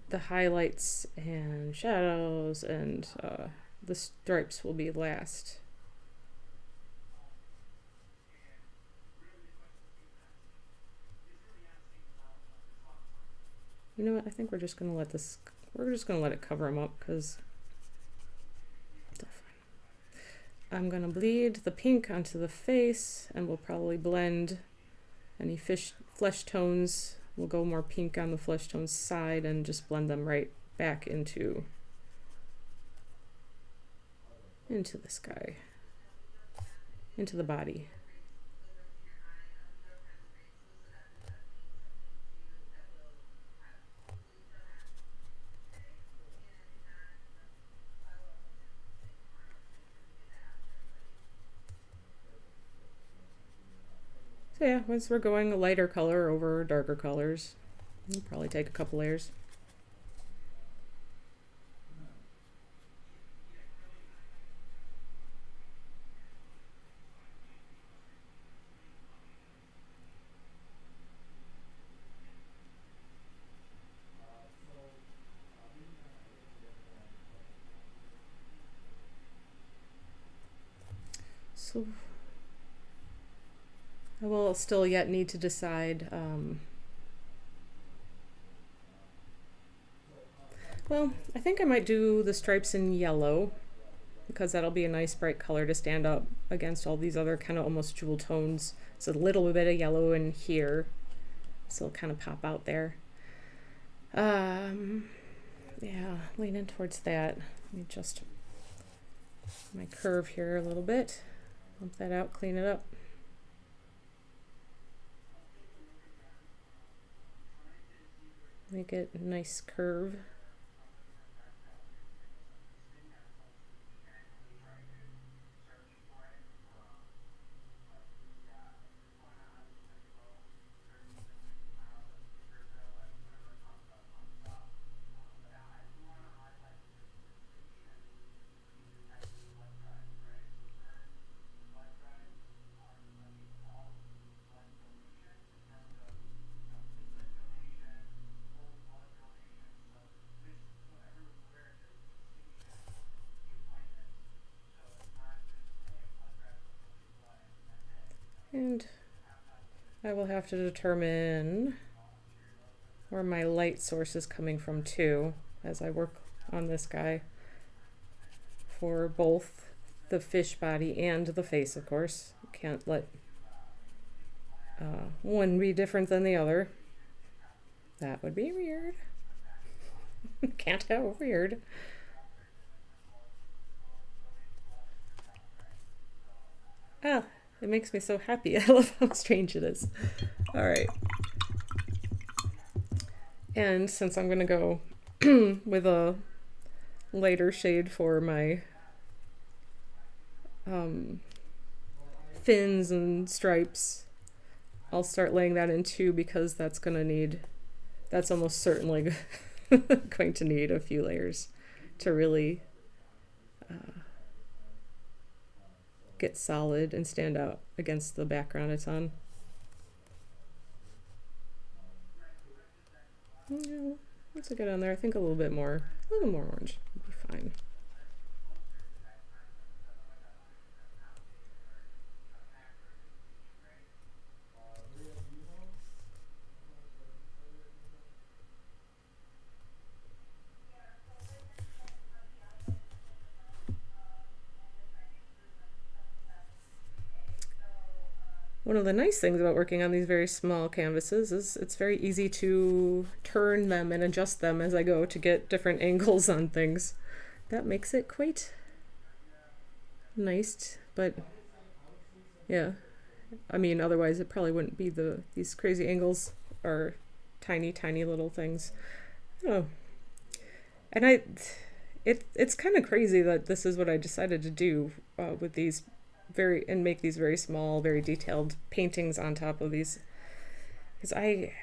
the highlights and shadows, and the stripes will be last. You know what, I think we're just gonna let it cover them up, because I'm gonna bleed the pink onto the face, and we'll probably blend any flesh tones. We'll go more pink on the flesh tones side and just blend them right back into this guy, into the body. So yeah, once we're going a lighter color over darker colors, we'll probably take a couple layers. So I will still yet need to decide, well, I think I might do the stripes in yellow because that'll be a nice bright color to stand up against all these other kind of almost jewel tones. It's a little bit of yellow in here, so it'll kind of pop out there. Yeah, leaning towards that. Let me adjust my curve here a little bit. Bump that out, clean it up. Make it a nice curve. And I will have to determine where my light source is coming from too as I work on this guy for both the fish body and the face, of course. Can't let one be different than the other. That would be weird. Can't have weird. Ah, it makes me so happy. I love how strange it is. All right. And since I'm going to go with a lighter shade for my fins and stripes, I'll start laying that in too because that's almost certainly going to need a few layers to really get solid and stand out against the background it's on. Yeah, once I get on there, I think a little more orange would be fine. One of the nice things about working on these very small canvases is it's very easy to turn them and adjust them as I go to get different angles on things. That makes it quite nice, but yeah, I mean, otherwise it probably wouldn't be these crazy angles or tiny little things. Oh, and it's kind of crazy that this is what I decided to do with these make these very small, very detailed paintings on top of these, because I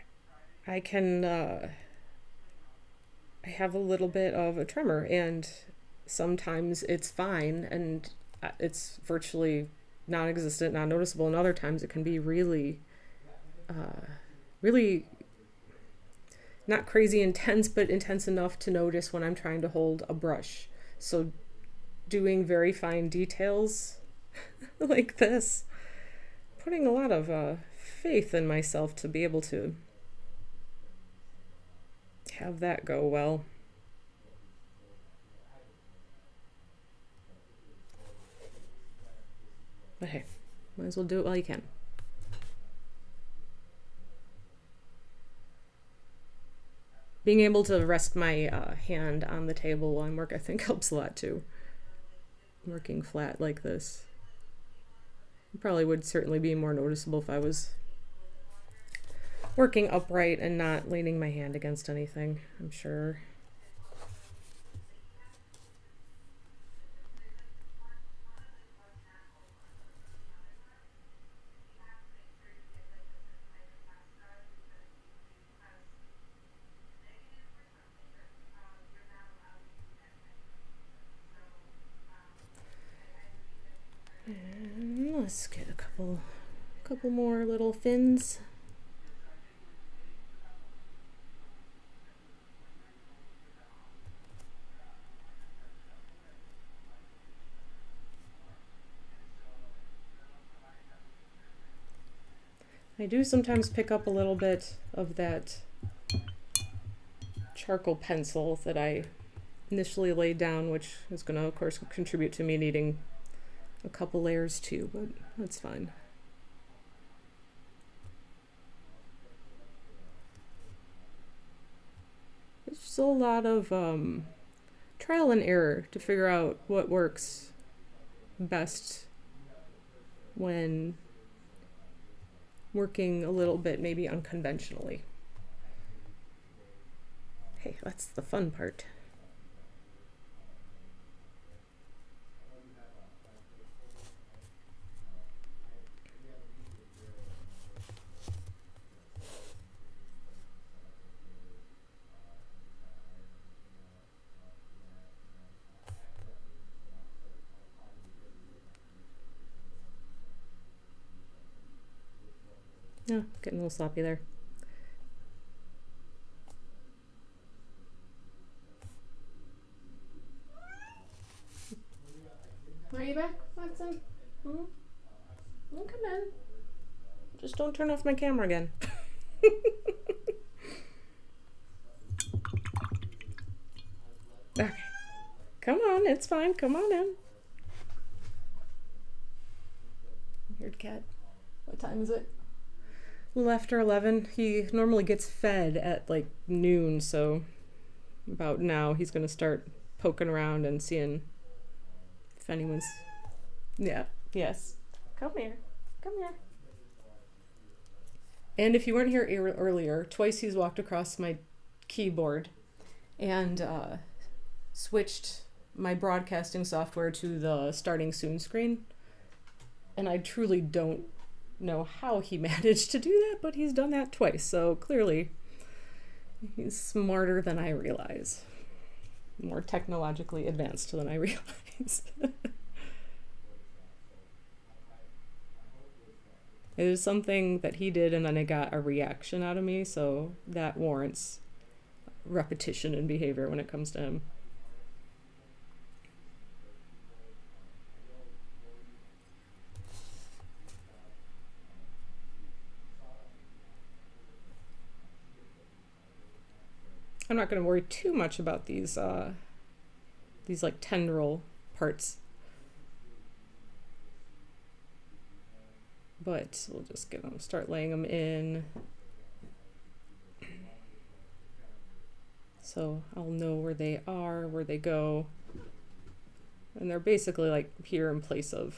have a little bit of a tremor, and sometimes it's fine and it's virtually non-existent, non-noticeable, and other times it can be really not crazy intense, but intense enough to notice when I'm trying to hold a brush. So doing very fine details like this, putting a lot of faith in myself to be able to have that go well. But hey, might as well do it while you can. Being able to rest my hand on the table while I'm working, I think, helps a lot too. Working flat like this. It probably would certainly be more noticeable if I was working upright and not leaning my hand against anything, I'm sure. A couple more little fins. I do sometimes pick up a little bit of that charcoal pencil that I initially laid down, which is going to, of course, contribute to me needing a couple layers too, but that's fine. It's just a lot of trial and error to figure out what works best when working a little bit maybe unconventionally. Hey, that's the fun part. Oh, getting a little sloppy there. Are you back, Watson? Hmm? Well, come in. Just don't turn off my camera again. Okay. Come on, it's fine. Come on in. Weird cat. What time is it? A little after 11. He normally gets fed at like noon, so about now he's going to start poking around and seeing if anyone's... Yeah, yes. Come here. Come here. And if you weren't here earlier, twice he's walked across my keyboard and switched my broadcasting software to the starting soon screen. And I truly don't know how he managed to do that, but he's done that twice, so clearly he's smarter than I realize. More technologically advanced than I realize. It was something that he did and then it got a reaction out of me, so that warrants repetition in behavior when it comes to him. I'm not going to worry too much about these like tendril parts. But we'll just get them, start laying them in. So I'll know where they are, where they go. And they're basically like here in place of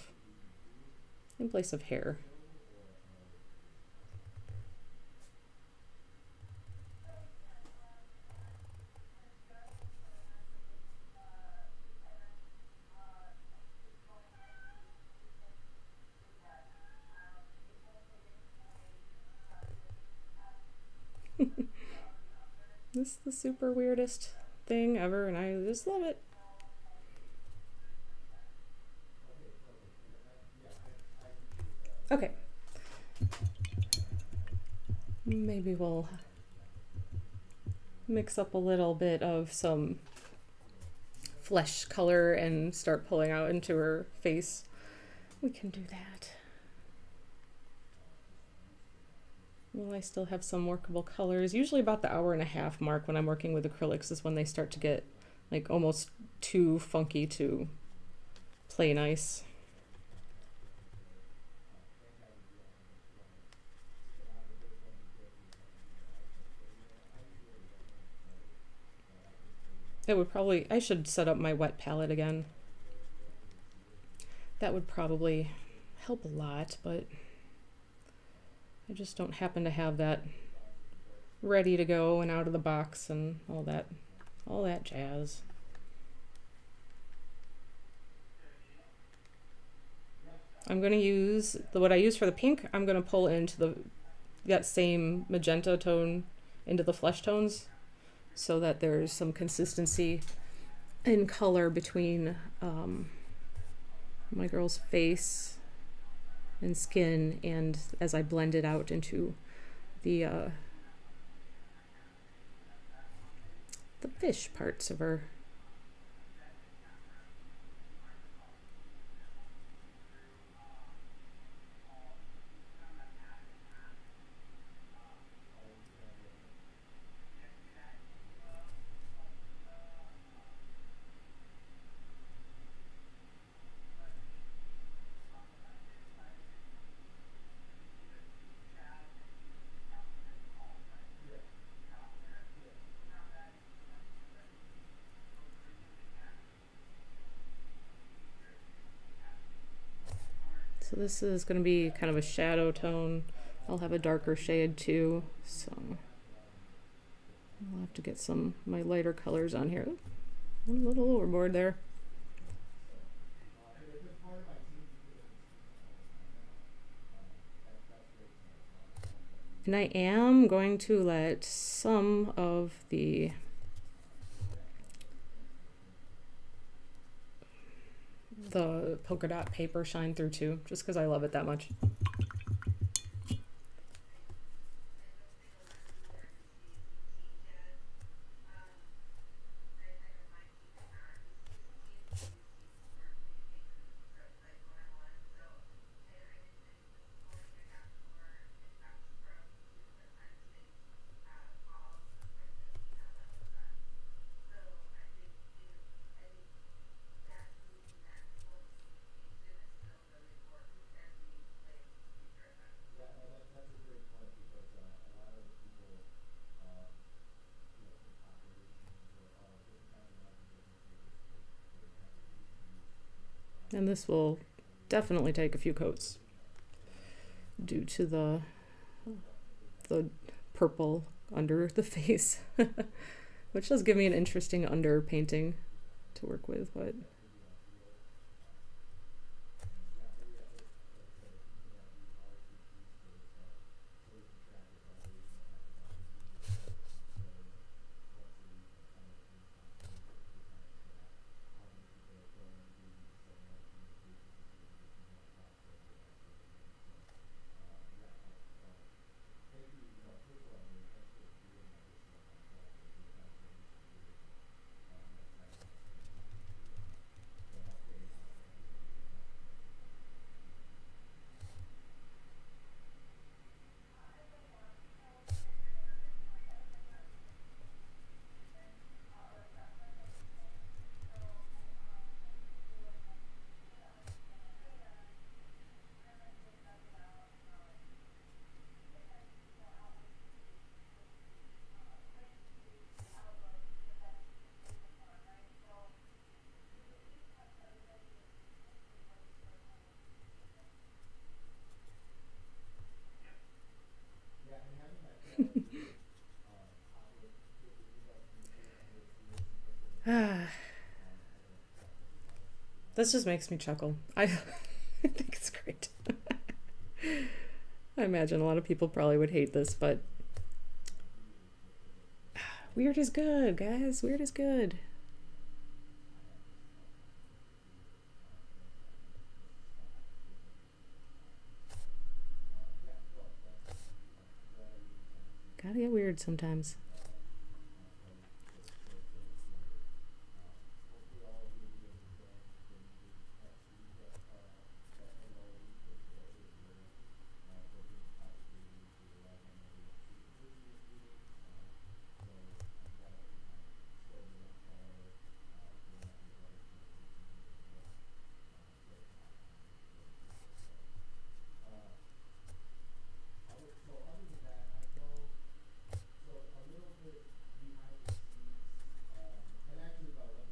hair. This is the super weirdest thing ever, and I just love it. Okay. Maybe we'll mix up a little bit of some flesh color and start pulling out into her face. We can do that. Well, I still have some workable colors. Usually about the 1.5 hour mark when I'm working with acrylics is when they start to get like almost too funky to play nice. It would probably, I should set up my wet palette again. That would probably help a lot, but I just don't happen to have that ready to go and out of the box and all that jazz. I'm going to use what I use for the pink. I'm going to pull into that same magenta tone into the flesh tones so that there's some consistency in color between my girl's face and skin, and as I blend it out into the fish parts of her. So this is going to be kind of a shadow tone. I'll have a darker shade too, so I'll have to get some my lighter colors on here. A little overboard there. And I am going to let some of the polka dot paper shine through too, just because I love it that much. And this will definitely take a few coats due to the purple under the face, which does give me an interesting under painting to work with, but this just makes me chuckle. I think it's great. I imagine a lot of people probably would hate this, but weird is good, guys. Weird is good. Gotta get weird sometimes.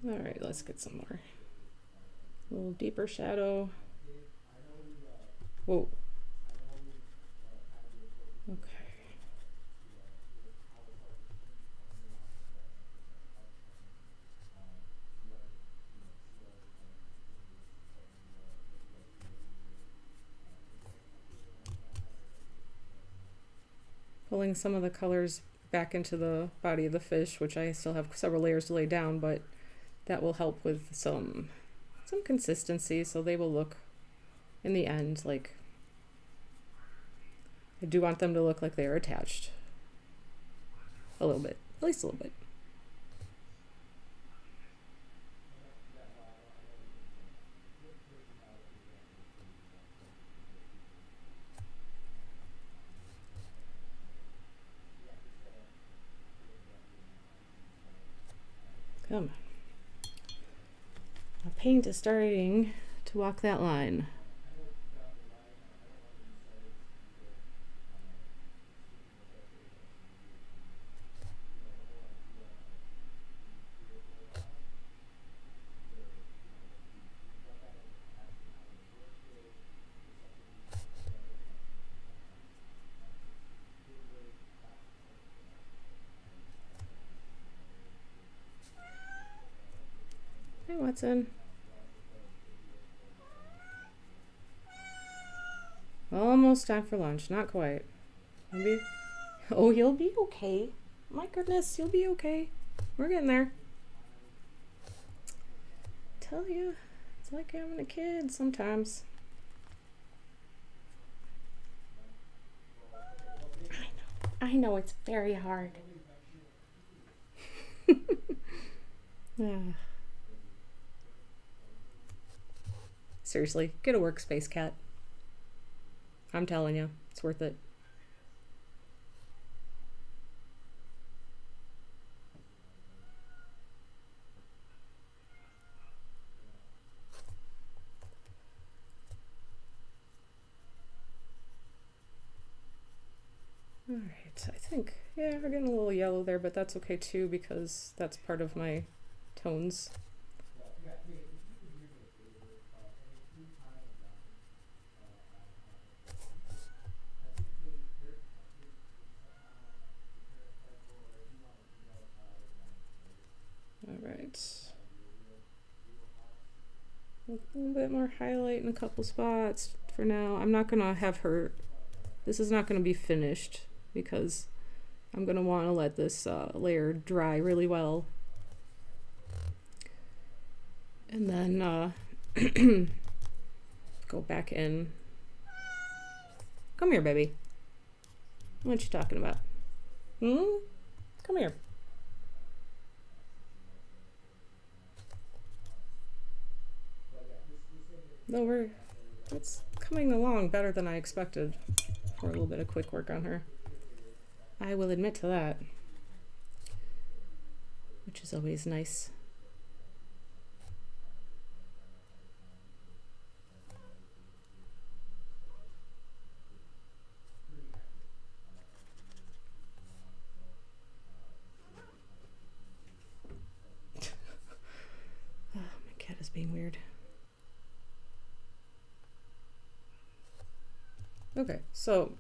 All right, let's get some more. A little deeper shadow. Whoa. Okay. Pulling some of the colors back into the body of the fish, which I still have several layers to lay down, but that will help with some consistency, so they will look in the end like I do want them to look like they are attached. A little bit, at least a little bit. Come on. My paint is starting to walk that line. Hey, Watson. Almost time for lunch. Not quite. Maybe. Oh, you'll be okay. My goodness, you'll be okay. We're getting there. Tell you, it's like having a kid sometimes. I know it's very hard. Seriously, get a workspace, cat. I'm telling you, it's worth it. All right, I think, yeah, we're getting a little yellow there, but that's okay too because that's part of my tones. All right. A little bit more highlight in a couple spots for now. I'm not gonna have her, this is not gonna be finished because I'm gonna wanna let this layer dry really well. And then go back in. Come here, baby. What you talking about? Come here. No, it's coming along better than I expected for a little bit of quick work on her. I will admit to that, which is always nice. Oh, my cat is being weird. Okay, so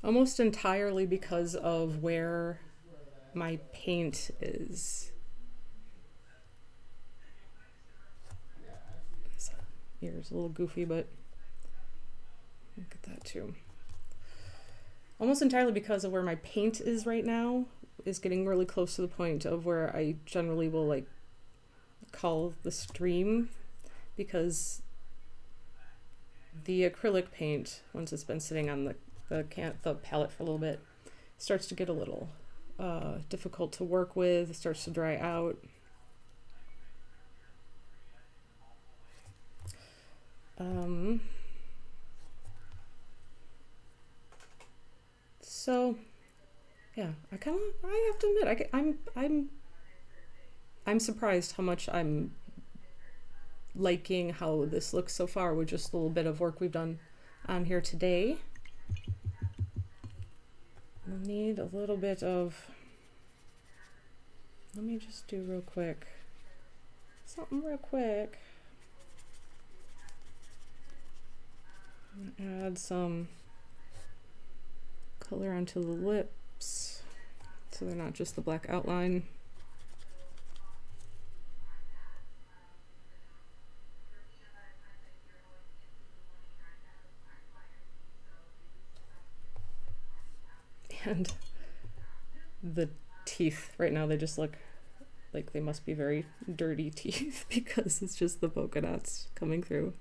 almost entirely because of where my paint is. This ear's a little goofy, but look at that too. Almost entirely because of where my paint is right now is getting really close to the point of where I generally will like call the stream, because the acrylic paint, once it's been sitting on the palette for a little bit, starts to get a little difficult to work with. It starts to dry out. So yeah, I have to admit, I'm surprised how much I'm liking how this looks so far with just a little bit of work we've done on here today. We'll need a little bit of, let me just do real quick, something real quick. I'm gonna add some color onto the lips so they're not just the black outline. And the teeth right now, they just look like they must be very dirty teeth because it's just the polka dots coming through.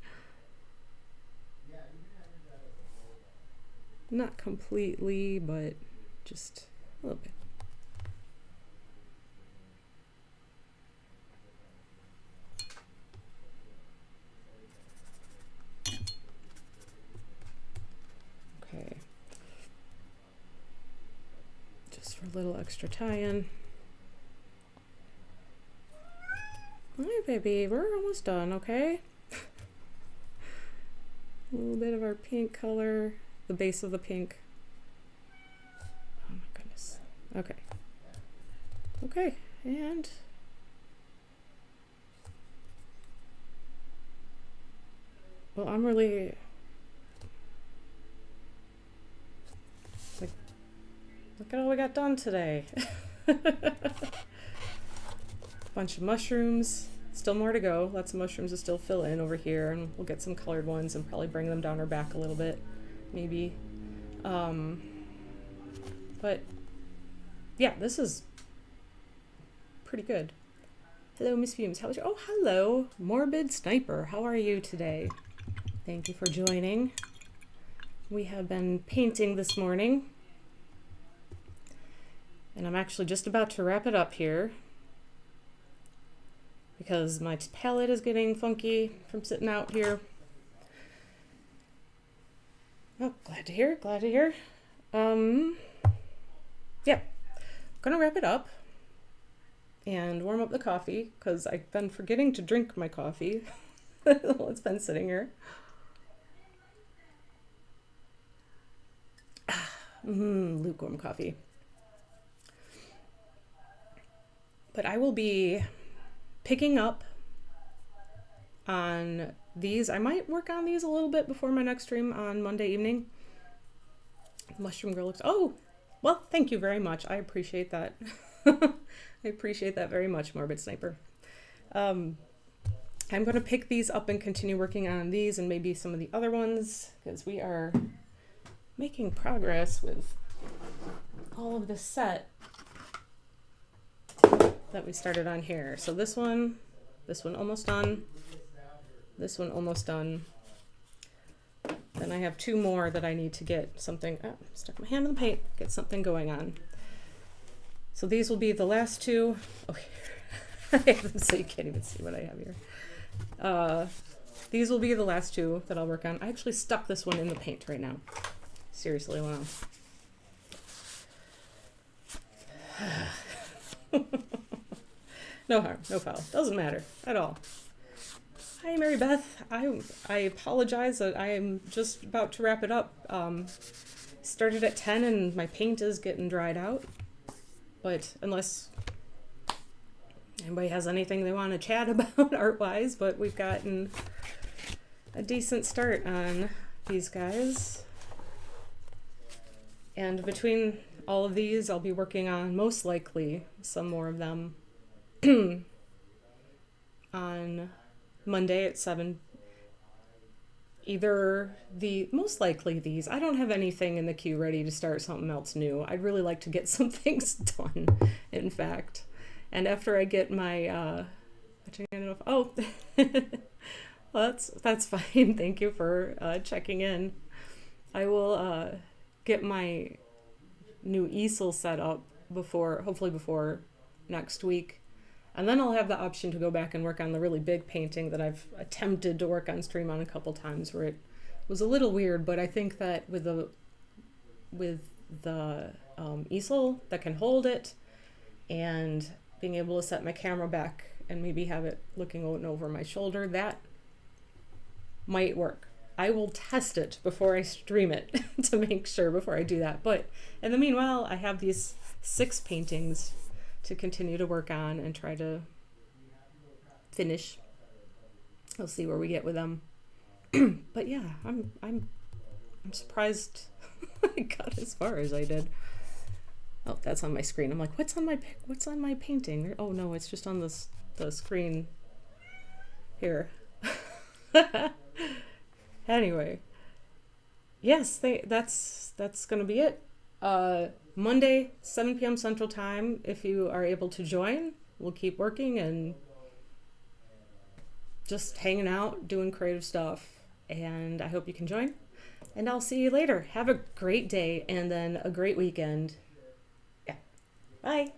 Not completely, but just a little bit. Okay. Just for a little extra tie-in. Hi, baby. We're almost done, okay? A little bit of our pink color, the base of the pink. Oh my goodness. Okay. Okay, and well, I'm really like, look at all we got done today. Bunch of mushrooms. Still more to go. Lots of mushrooms to still fill in over here, and we'll get some colored ones and probably bring them down our back a little bit, maybe. But yeah, this is pretty good. Hello, Miss Fumes. How was your? Oh, hello, Morbid Sniper. How are you today? Thank you for joining. We have been painting this morning, and I'm actually just about to wrap it up here, because my palette is getting funky from sitting out here. Oh, glad to hear, glad to hear. Yeah, gonna wrap it up and warm up the coffee, because I've been forgetting to drink my coffee while it's been sitting here. Lukewarm coffee. But I will be picking up on these. I might work on these a little bit before my next stream on Monday evening. Mushroom Girl looks, oh, well, thank you very much. I appreciate that. I appreciate that very much, Morbid Sniper. I'm going to pick these up and continue working on these and maybe some of the other ones, because we are making progress with all of this set that we started on here. So this one almost done, this one almost done. Then I have two more that I need to get something, stuck my hand in the paint, get something going on. So these will be the last two. Okay, I have them so you can't even see what I have here. These will be the last two that I'll work on. I actually stuck this one in the paint right now. Seriously, wow. No harm, no foul. Doesn't matter at all. Hi, Mary Beth. I apologize that I am just about to wrap it up. Started at 10 and my paint is getting dried out. But unless anybody has anything they want to chat about art-wise, but we've gotten a decent start on these guys. And between all of these, I'll be working on, most likely, some more of them on Monday at 7. Most likely these. I don't have anything in the queue ready to start something else new. I'd really like to get some things done, in fact. And after I get my, well, that's fine. Thank you for checking in. I will get my new easel set up hopefully before next week. And then I'll have the option to go back and work on the really big painting that I've attempted to work on stream on a couple times, where it was a little weird, but I think that with the easel that can hold it and being able to set my camera back and maybe have it looking over my shoulder, that might work. I will test it before I stream it to make sure before I do that. But in the meanwhile, I have these 6 paintings to continue to work on and try to finish. We'll see where we get with them. But yeah, I'm surprised I got as far as I did. Oh, that's on my screen. I'm like, what's on my painting? Oh no, it's just on the screen here. Anyway, yes, that's gonna be it. Monday, 7 p.m. Central Time, if you are able to join. We'll keep working and just hanging out, doing creative stuff, and I hope you can join. And I'll see you later. Have a great day and then a great weekend. Yeah. Bye.